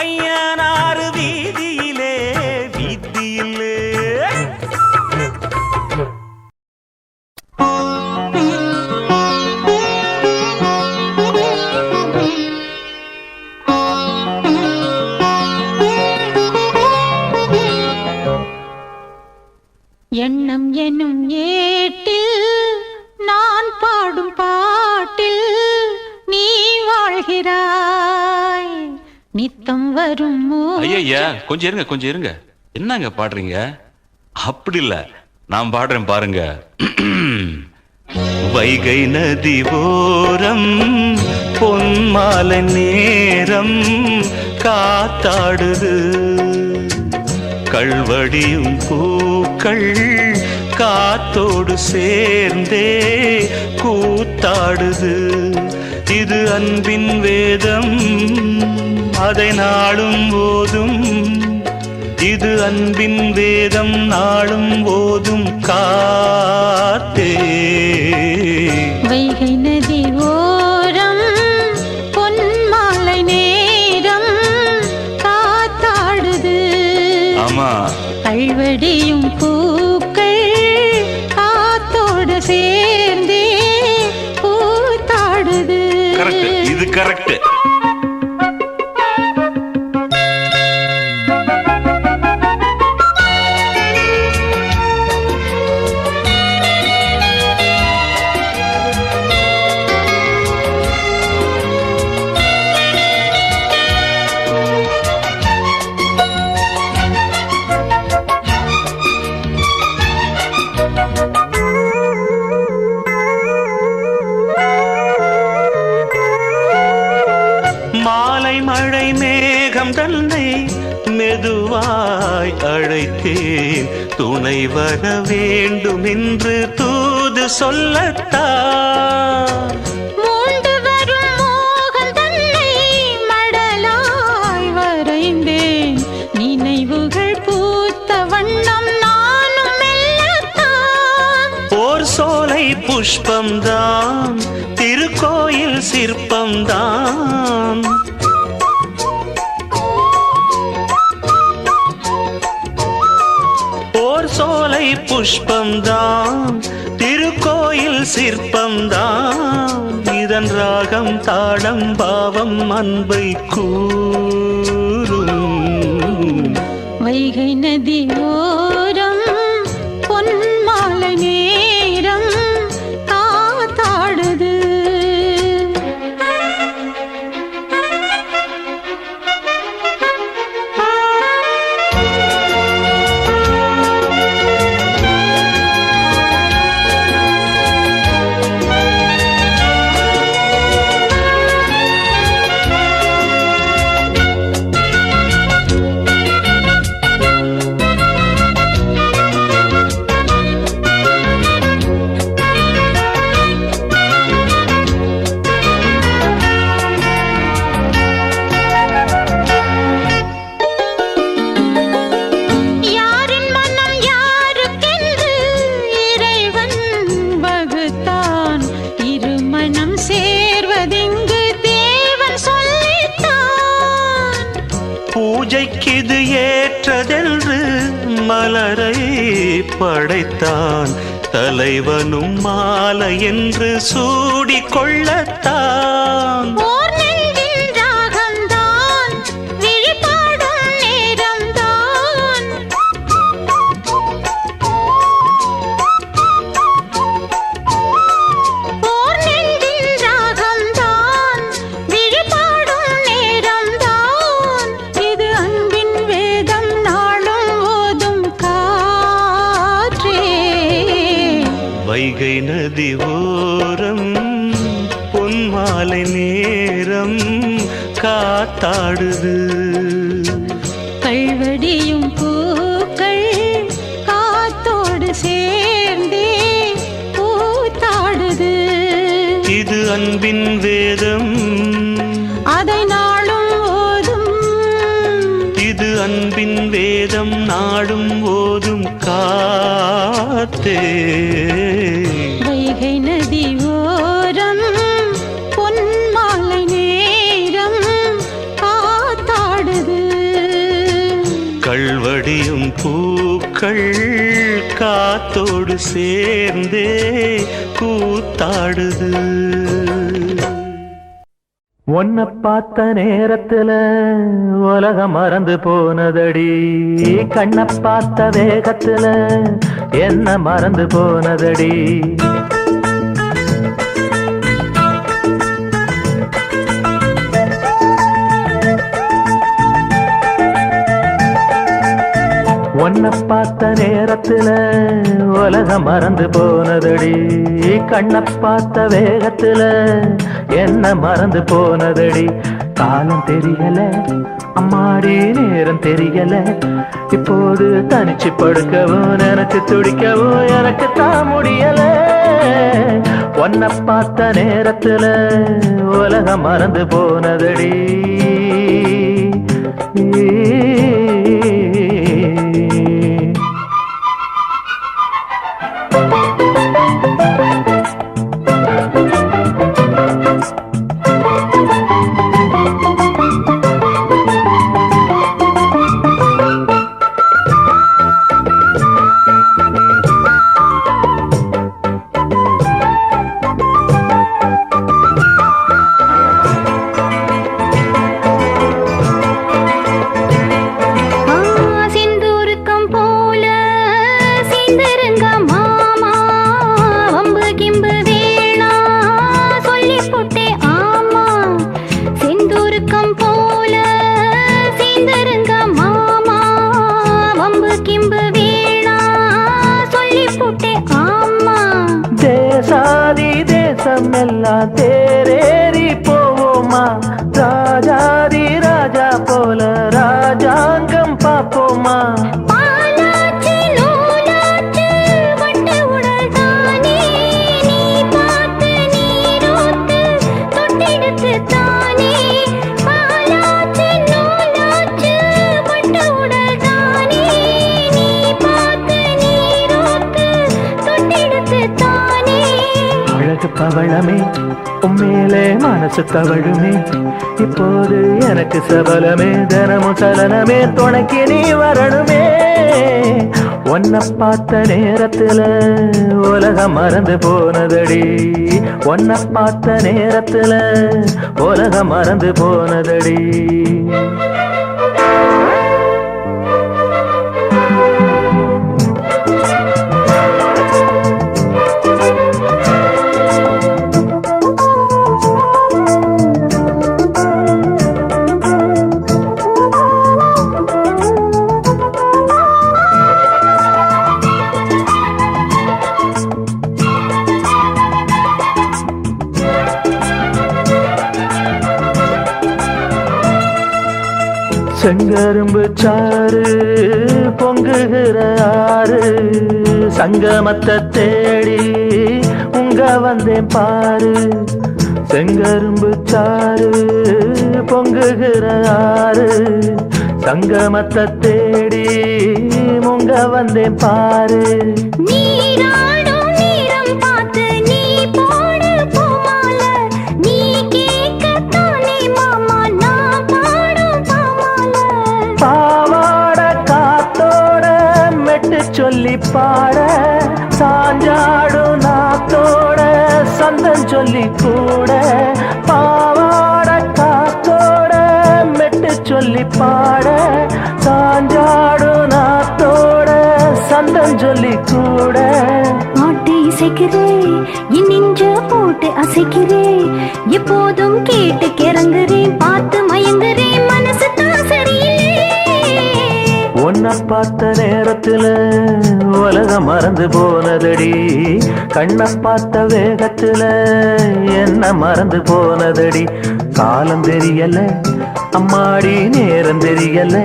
ஐயனாறு வீதியிலே வீதியிலே எண்ணம் எனும் ஏட்டில் நான் பாடும் பாட்டில் நீ வாழ்கிறாய் நித்தம் வரும் ஐயா கொஞ்சம் இருங்க என்னங்க பாடுறீங்க அப்படி இல்ல நான் பாடுறேன் பாருங்க வைகை நதி ஓரம் பொன்மாலை நேரம் காத்தாடுது கள்வடியும் பூக்கள் காத்தோடு சேர்ந்தே கூத்தாடுது இது அன்பின் வேதம் அதை நாளும் ஓதும் இது அன்பின் வேதம் நாளும் ஓதும் காத்தே வைகை நதி ஓரம் பொன்மாலை நேரம் காத்தாடுது ஆமா கள்வடியும் பூக்கள் காத்தோடு சேர்ந்தே கூத்தாடுது கரெக்ட் இது கரெக்ட் மாலை மழை மேகம் தன்னை மெதுவாய் அழைத்தேன் துணை வர வேண்டும் என்று தூது சொல்லத்தான் மூண்டு வரும் மோகம் தன்னை மடலாய் வரைந்தேன் நினைவுகள் பூத்த வண்ணம் நானும் மெல்லத்தான் ஓர் சோலை புஷ்பம்தான் திருக்கோயில் சிற்பம்தான் ஓர் சோலை புஷ்பம்தான் திருக்கோயில் சிற்பம்தான் இதன் ராகம் தாளம் பாவம் அன்பை கூறும் வைகை நதி ஓரம் பொன்மாலை நேரம் காத்தாடுது யாரின் மனம் யாருக்கென்று இறைவன் வகுத்தான் இருமனம் சேர்வதெங்கு தேவன் சொல்லித்தான் பூஜைக்கிது ஏற்றதென்று மலரை படைத்தான் தலைவனும் மாலை என்று சூடிக்கொள்ளத்தான் ஓர் நெஞ்சின் ராகம்தான் விழிபாடும் நேரம்தான் ஓர் நெஞ்சின் ராகம்தான் விழிபாடும் நேரம்தான் இது அன்பின் வேதம் நாளும் ஓதும் காற்றே வைகை நதி ஓரம் பொன்மாலை நேரம் காத்தாடுது கல்வடியும் பூக்கள் காத்தோடு சேர்ந்தே பூத்தாடுது இது அன்பின் வேதம் அதை நாளும் ஓதும் இது அன்பின் வேதம் நாடும் ஓதும் காத்தே வைகை நதி ஓரம் பொன்மாலை நேரம் காத்தாடுது கல்வடியும் பூக்கள் காத்தோடு சேர்ந்தே கூத்தாடுது உன்னை பார்த்த நேரத்துல உலகம் மறந்து போனதடி கண்ணை பார்த்த வேகத்துல என்ன மறந்து போனதடி உன்னை பார்த்த நேரத்துல உலகம் மறந்து போனதடி கண்ணை பார்த்த வேகத்துல என்ன மறந்து போனதடி காலம் தெரியல அம்மாடி நேரம் தெரியல இப்போது தனிச்சு படுக்கவும் நினைச்சு துடிக்கவும் எனக்கு தான் முடியல உன்னை பார்த்த நேரத்துல உலகம் மறந்து போனதடி சிந்தூருக்கம் போல சிந்தருங்க மாமா வம்பு கிம்பு வேணா சொல்லி போட்டே ஆமா சிந்தூருக்கம் போல சிந்தருங்க மாமா வம்பு கிம்பு வேணா சொல்லி போட்டே ஆமா தேசாதி தேசம் எல்லாம் தேரேறி போவோமா ராஜாதி ராஜா போல ராஜாங்கம் பாப்போமா பாலாச்சு நூலாச்சு வட்ட உடல் தானே நீ பார்த்து நீரோத்து தொட்டெடுத்து தானே பாலாச்சு நூலாச்சு வட்ட உடல் தானே நீ பார்த்து நீரோத்து தொட்டெடுத்து தானே அழகு பவளமே உண்மையிலே மனசு தவழுமே இப்போது எனக்கு சபலமே தினமும் சலனமே துணைக்கு நீ வரணுமே உன்னை பார்த்த நேரத்துல உலகம் மறந்து போனதடி உன்னை பார்த்த நேரத்துல உலகம் மறந்து போனதடி செங்கரும்பு சாறு பொங்குகிற ஆறு சங்கமத்தை தேடி உங்க வந்தேன் பாரு செங்கரும்பு சாறு பொங்குகிற ஆறு சங்கமத்தை தேடி உங்க வந்தேன் பாரு நீராடும் நீரம் பார்த்து நீ போடு பூமால நீ கேட்கத்தானே மாமா நான் பாடும் பாமால பாவாட காத்தோட மெட்டு சொல்லி பாட சாஞ்சா சொல்லி கூட பாவாட காத்தோட மெட்டு சொல்லி பாட சாஞ்சாடு நாத்தோட சந்தம் சொல்லி கூட பாட்டு இசைக்கிறே என் நெஞ்ச போட்டு அசைக்கிறே எப்போதும் கேட்டு கிறங்குறேன் பார்த்து மயங்குறேன் மனசு தான் சரியில்லை உன்னை பார்த்த நேரத்துல உலகம் மறந்து போனதடி கண்ணை பார்த்த வேகத்துல என்ன மறந்து போனதடி காலம் தெரியல அம்மாடி நேரம் தெரியல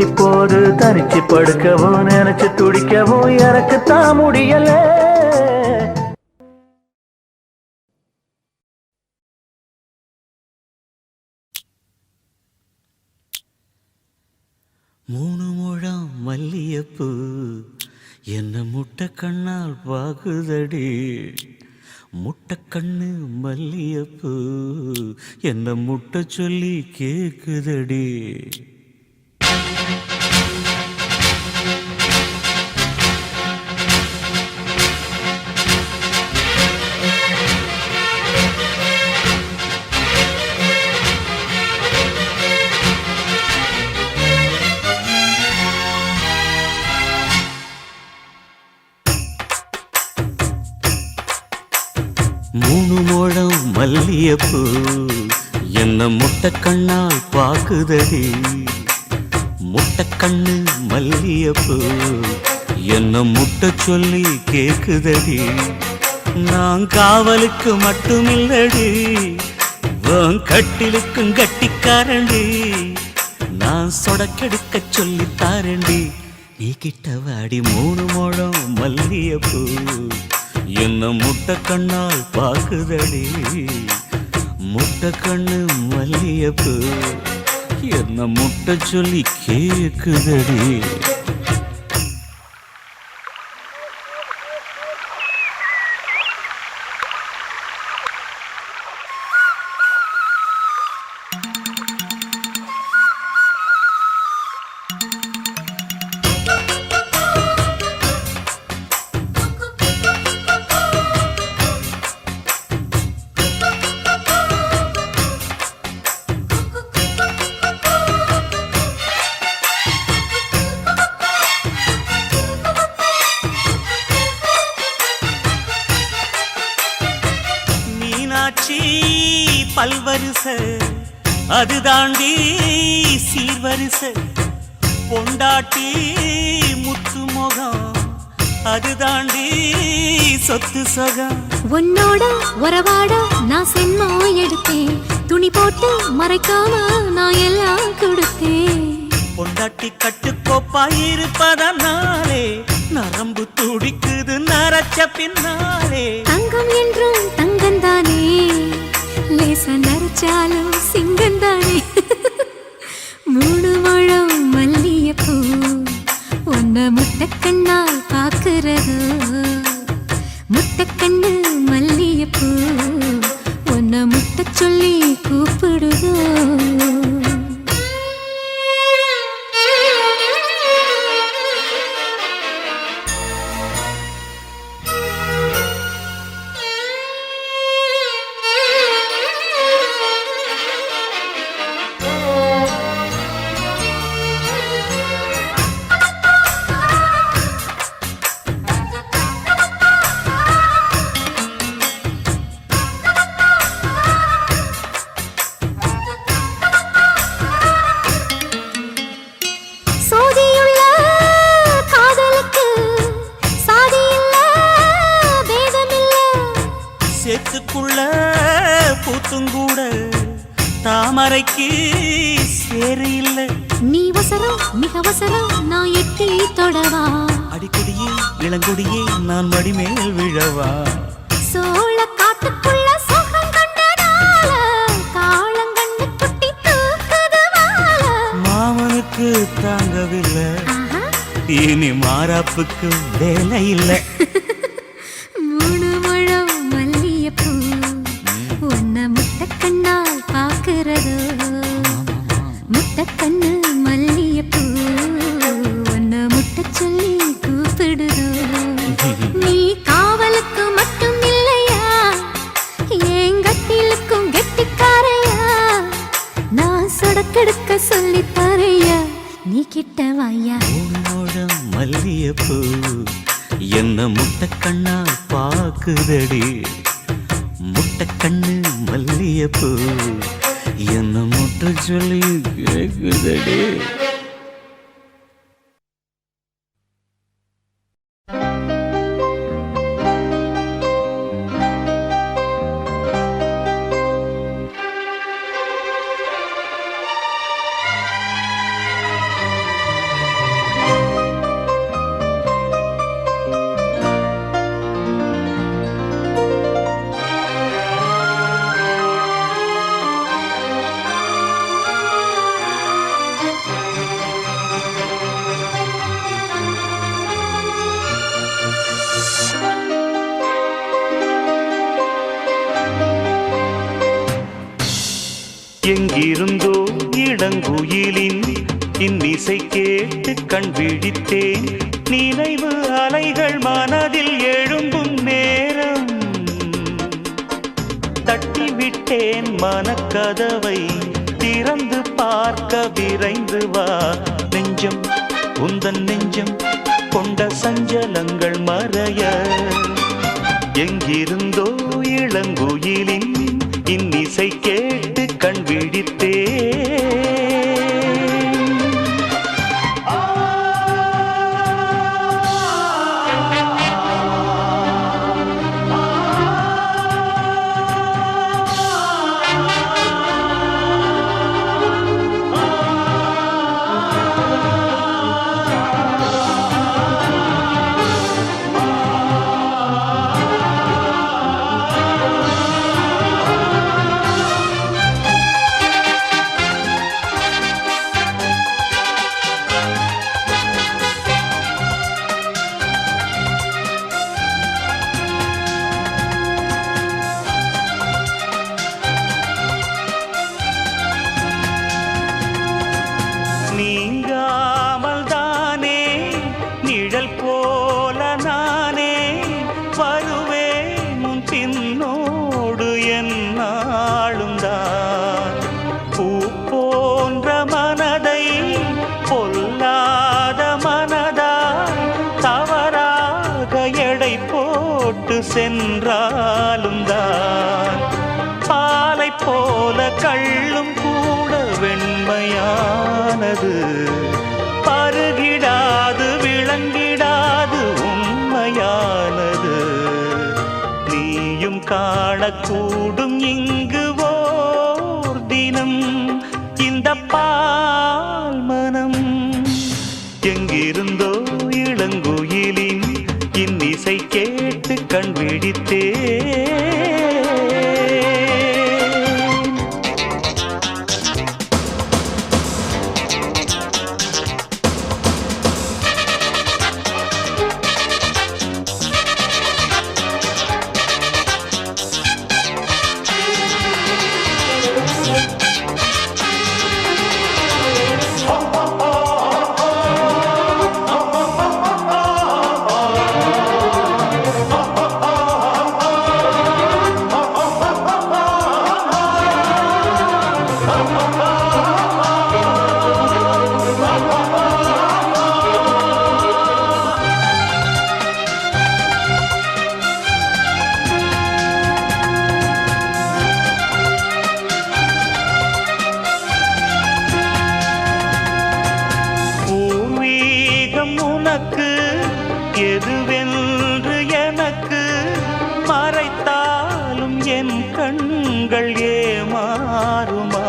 இப்போது தனிச்சு படுக்கவும் நினைச்சு துடிக்கவும் எனக்கு தான் முடியல மூணு முழம் மல்லியப்பூ என்ன முட்டை கண்ணால் பாகுதடி முட்டை கண்ணு மல்லியப்பூ என்ன முட்டை சொல்லி கேக்குதடி மூணு முழம் மல்லியப்பூ என்ன முட்டை கண்ணால் பாக்குதடி முட்டை கண்ணு மல்லியப்பூ என்ன முட்டை சொல்லி கேக்குதடி நான் காவலுக்கு மட்டுமில்லடி உன் கட்டிலுக்கும் கட்டிக்காரண்டி நான் சொடக்கெடுக்க சொல்லி தாரண்டி நீ கிட்ட வாடி மூணு முழம் மல்லியப்பூ என்ன முட்டை கண்ணால் பாக்குதடி முட்டை கண்ணு மல்லியப்பூ என்ன முட்டை சொல்லி கேக்குதடி பல்வரிச அது தாண்டி சீர்வரிச பொண்டாட்டி முத்து முகம் அது தாண்டி சொத்து சகம் உன்னோட உறவாட நான் சென்மோ எடுத்தேன் துணி போட்டு மறைக்காம நான் எல்லாம் கொடுத்தேன் பொண்டாட்டி கட்டுக்கோப்பா இருப்பதனாலே நரம்பு துடிக்குது நரச்ச பின்னாலே தங்கம் என்றும் தங்கந்தானே லேசா நரைச்சாலும் சிங்கந்தானே மூணு முழம் மல்லியப்பூ உன்னை முட்டை கண்ணால் பாக்குறதோ முட்டை கண்ணு மல்லியப்பூ உன்னை முட்டை சொல்லி கூப்பிடுதோ சேத்துக்குள்ள பூத்துங்கூட தாமரைக்கு சேரு இல்ல நீ வசரம் மிக வசரம் நான் எட்டி தொடவா அடிக்கொடியே இளங்கொடியே நான் மடிமேல் விழவா சோழ காட்டுக்குள்ள சுகம் கண்டதால காலங்கண்டு குட்டி தூக்குதுவால மாமனுக்கு தாங்கவில்லை இனி மாறாப்புக்கு வேலை இல்லை மூணு முழம் மல்லியப்பூ உன்னை முட்டை கண்ணால் பாக்குறதோ முட்டை கண்ணு மல்லியப்பூ உன்னை முட்டை சொல்லி கூப்பிடுதோ நீ காவலுக்கு மட்டும் இல்லையா சொல்லி தரையா நீ கிட்ட வாயா உன்னோடம் மல்லியப்பூ என்ன முட்டை கண்ணா பாக்குதடி முட்டை கண்ணு மல்லியப்பூ என்ன முட்டை சொல்லி கேக்குதடி எங்கிருந்தோ இளங்குயிலின் இன்னிசை கேட்டு கண் விழித்தேன் நினைவு அலைகள் மனதில் எழும்பும் நேரம் தட்டிவிட்டேன் மனக்கதவை திறந்து பார்க்க விரைந்து வா நெஞ்சம் உந்தன் நெஞ்சம் கொண்ட சஞ்சலங்கள் மறைய எங்கிருந்தோ இளங்குயிலின் இன்னிசை கேட்டு கண் விழித்தே நீங்காமல் தானே நிழல் போல நானே வருவேன் உன் பின்னோடு என்னாலும் தான் பூ போன்ற மனதை பொல்லாத மனதாய் தவறாக எடை போட்டு சென்றாலும் தான் பாலை போல கள்ளும் கூட வெண்மையானது பருகிடாது விளங்கிடாது உண்மையானது நீயும் காணக்கூடும் இங்கு ஓர் தினம் இந்த பால் மனம் எங்கிருந்தோ இளங்குயிலின் இன்னிசை கேட்டு கண் விழித்தே உனக்கு எதுவென்று எனக்கு மறைத்தாலும் என் கண்கள் ஏமாறுமா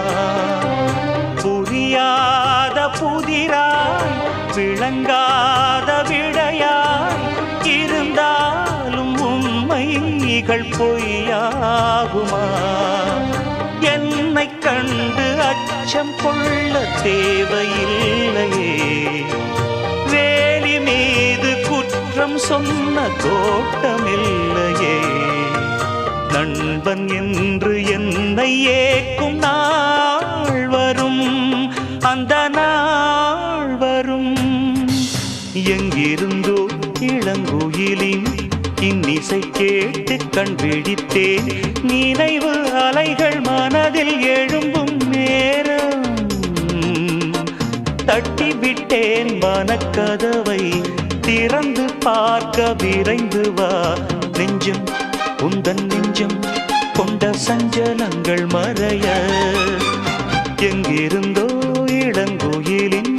புரியாத புதிராய் விளங்காத விடையாய் இருந்தாலும் உண்மைகள் பொய்யாகுமா என்னை கண்டு அச்சம் கொள்ள தேவையில்லையே வேலி மீது குற்றம் சொன்ன தோட்டமில்லையே நண்பன் என்று என்னை ஏக்கும் நாள் வரும் அந்த நாள் வரும் எங்கிருந்தோ இளங்குயிலின் இன்னிசை கேட்டு கண் விழித்தேன் நினைவு அலைகள் மனதில் எழும்பும் நேரம் வைத்தேன் வனக்கதவை திறந்து பார்க்க விரைந்து வா நெஞ்சம் உந்தன் நெஞ்சம் கொண்ட சஞ்சலங்கள் மறைய எங்கிருந்தோ இளங்கோயிலின்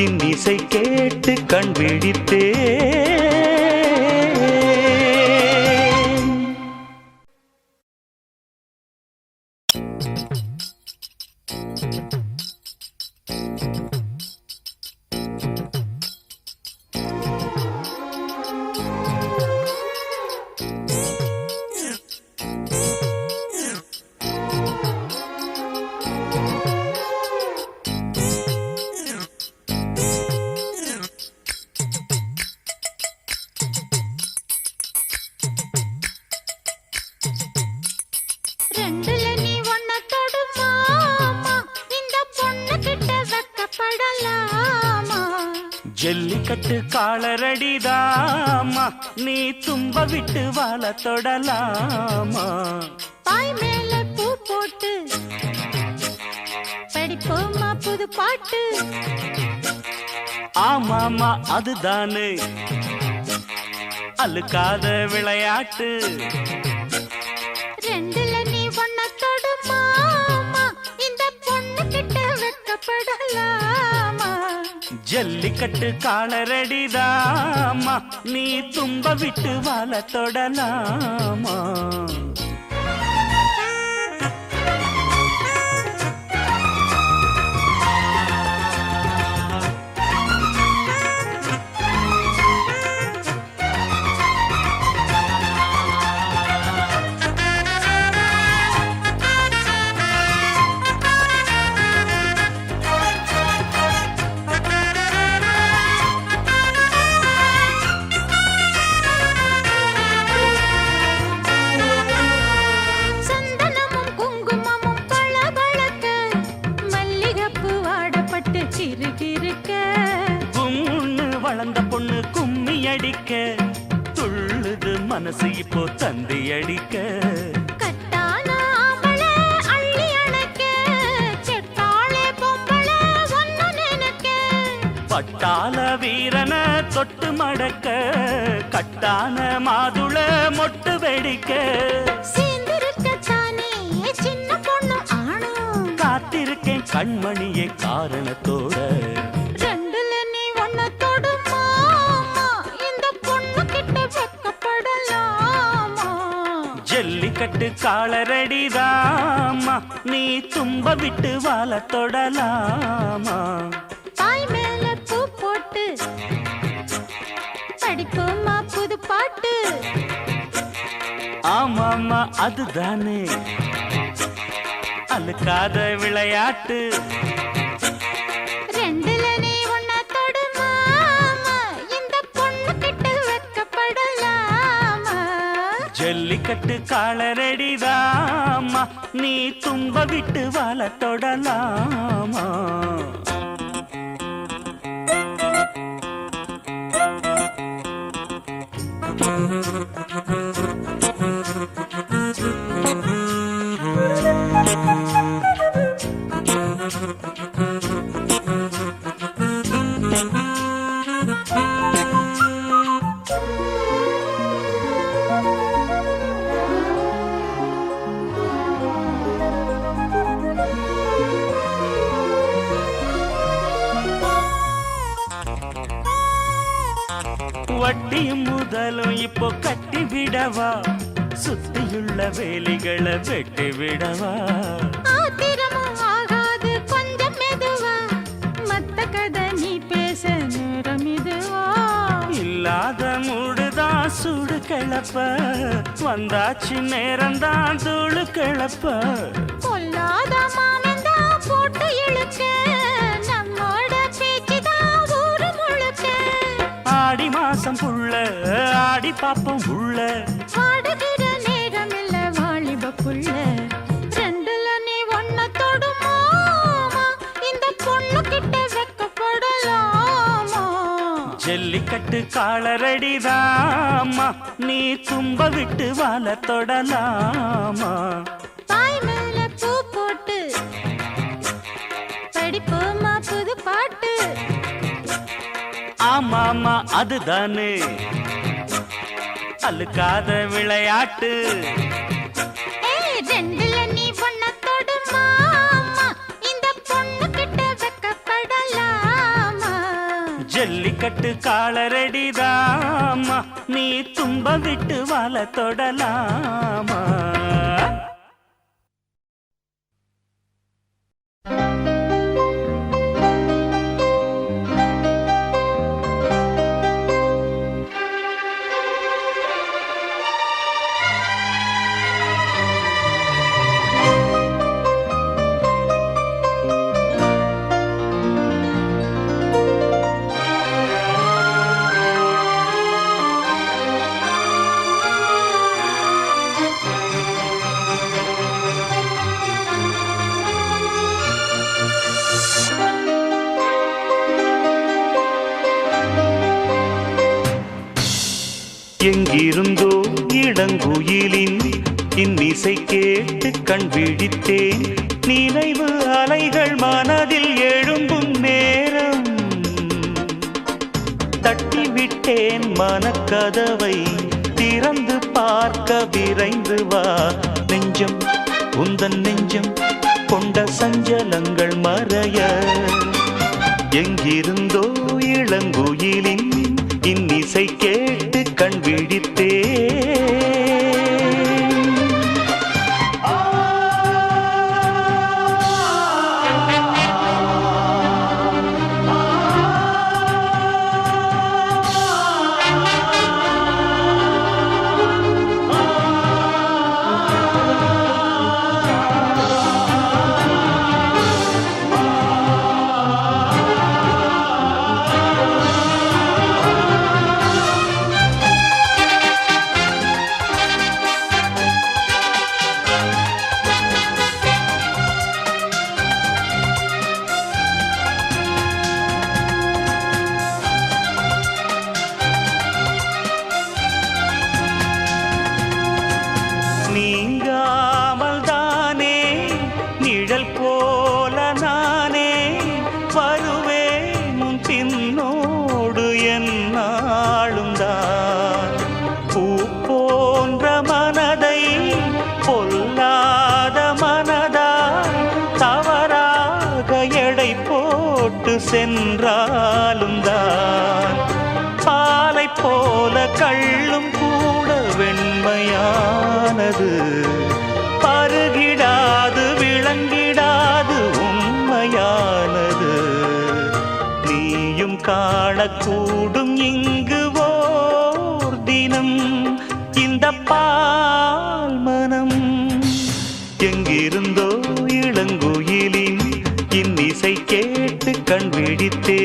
இன்னிசை கேட்டு கண் விழித்தே ரெண்டுல நீ ஒன்ன தொடுமாமா இந்த பொண்ணு கிட்ட வெக்கப்படலாமா ஜல்லிக்கட்டு காலரடிதாமா நீ தும்ப விட்டு வாழ தொடலாமா பாய் மேல பூ போட்டு படிப்போமா புது பாட்டு ஆமாமா அதுதானே அழுக்காத விளையாட்டு ரெண்டுல நீ ஒன்ன தொடுமாமா இந்த பொண்ணு கிட்ட வெக்கப்படலாமா ஜல்லிக்கட்டு காலரடிதாமா நீ தும்ப விட்டு வாழ தொடலாமா சந்தனமும் குங்குமமும் பளபளக்க மல்லிகைப்பூ வாடப்பட்டு சிறுகிருக்க கும்முன்னு வளர்ந்த பொண்ணு கும்மி அடிக்க துள்ளுது மனசு இப்போ தந்தி அடிக்க கட்டான ஆம்பளை அள்ளி அணைக்க செட்டாளே பொம்பளை ஒன்னு நினைக்க பட்டாள வீரன தொட்டு மடக்க கட்டான மாதுள மொட்டு வெடிக்க சேர்ந்திருக்கத்தானே சின்ன பொண்ணு ஆணும் காத்திருக்கேன் கண்மணியே காரணத்தோட ரெண்டுல நீ ஒன்ன தொடுமாமா இந்த பொண்ணு கிட்ட வெக்கப்படலாமா ஜல்லிக்கட்டு காலரடிதாமா நீ தும்ப விட்டு வாழ தொடலாமா பாய் மேல பூ போட்டு படிப்போமா புது பாட்டு ஆமாமா அதுதானே அழுக்காத விளையாட்டு ரெண்டுல நீ ஒன்ன தொடுமாமா இந்த பொண்ணு கிட்ட வெக்கப்படலாமா ஜல்லிக்கட்டு காலரடிதாமா நீ தும்ப விட்டு வாழ தொடலாமா வட்டியும் முதலும் இப்போ கட்டி விடவா சுத்தியுள்ள வேலிகளை வெட்டி விடவா ஆத்திரமும் ஆகாது கொஞ்சம் மெதுவா மத்த கதை நீ பேச நேரம் இதுவா இல்லாத மூடுதான் சூடு கிளப்ப வந்தாச்சு நேரம்தான் தூளு கிளப்ப கொல்லாத மாமந்தா போட்டு இழுக்க நம்மோட பேச்சுதான் ஊரு முழுக்க ஆடி மாசம் புள்ள ஆடி பாப்போம் உள்ள ஆடுகிற நேரம் இல்ல வாலிப புள்ள ரெண்டுல நீ ஒன்ன தொடுமாமா இந்த பொண்ணு கிட்ட வெக்கப்படலாமா ஜல்லிக்கட்டு காலரடிதாமா நீ தும்ப விட்டு வாழ தொடலாமா பாய் மேல பூ போட்டு படிப்போமா புது பாட்டு ஆமாமா அதுதானே அழுக்காத விளையாட்டு. ரெண்டுல நீ பொண்ண தொடு மாமா, இந்த பொண்ணு கிட்ட வெக்கப்படலாமா? ஜல்லிக்கட்டு காலரடிதாமா, நீ துன்பம் விட்டு வாழ தொடலாமா. எங்கிருந்தோ இளங்குயிலின் இன்னிசை கேட்டு கண் விழித்தேன். நினைவு அலைகள் மனதில் எழும்பும் நேரம் தட்டிவிட்டேன் மனக்கதவை திறந்து பார்க்க விரைந்து வா. நெஞ்சம் உந்தன் நெஞ்சம் கொண்ட சஞ்சலங்கள் மறைய. எங்கிருந்தோ இளங்குயிலின் இன்னிசை கேட்டு கண் விழித்தே. நீங்காமல் தானே நிழல் போல நானே வருவேன் உன் பின்னோடு என்னாலும் தான். பூ போன்ற மனதை பொல்லாத மனதாய் தவறாக எடை போட்டு சென்றாலும் தான். பாலை போல கள்ளும் கூட வெண்மையானது, பருகிடாது விளங்கிடாது உண்மையானது. நீயும் காணக்கூடும் இங்கு ஓர் தினம் இந்த பால் மனம். எங்கிருந்தோ இளங்குயிலின் இன்னிசை கேட்டு கண் விழித்தே.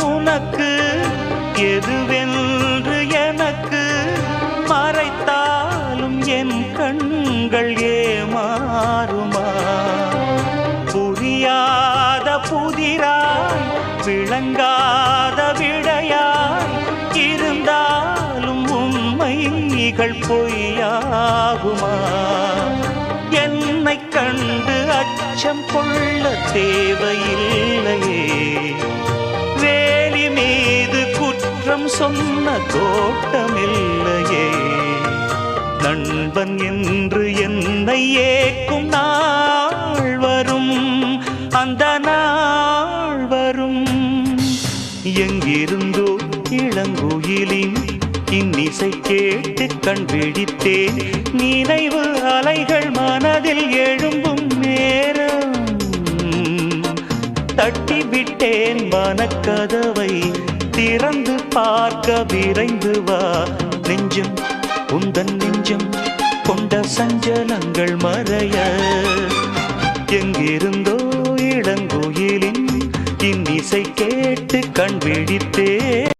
உனக்கு எதுவென்று எனக்கு மறைத்தாலும் என் கண்கள் ஏமாறுமா? புரியாத புதிராய் விளங்காத விடையாய் இருந்தாலும் உண்மைகள் பொய்யாகுமா? என்னை கண்டு அச்சம் கொள்ள தேவையில்லையே. வேலி மீது குற்றம் சொன்ன தோட்டமில்லையே. நண்பன் என்று என்னை ஏக்கும் நாள் வரும், அந்த நாள் வரும். எங்கிருந்தோ இளங்குயிலின் இன்னிசை கேட்டு கண் விழித்தேன் நினைவு அலைகள் மனதில் எழும்பும் நேரம் தட்டிவிட்டேன் மனக்கதவை திறந்து பார்க்க விரைந்து வா நெஞ்சம் உந்தன் நெஞ்சம் கொண்ட சஞ்சலங்கள் மறைய எங்கிருந்தோ இளங்கோயிலின் இன்னிசை கேட்டு கண் விழித்தேன்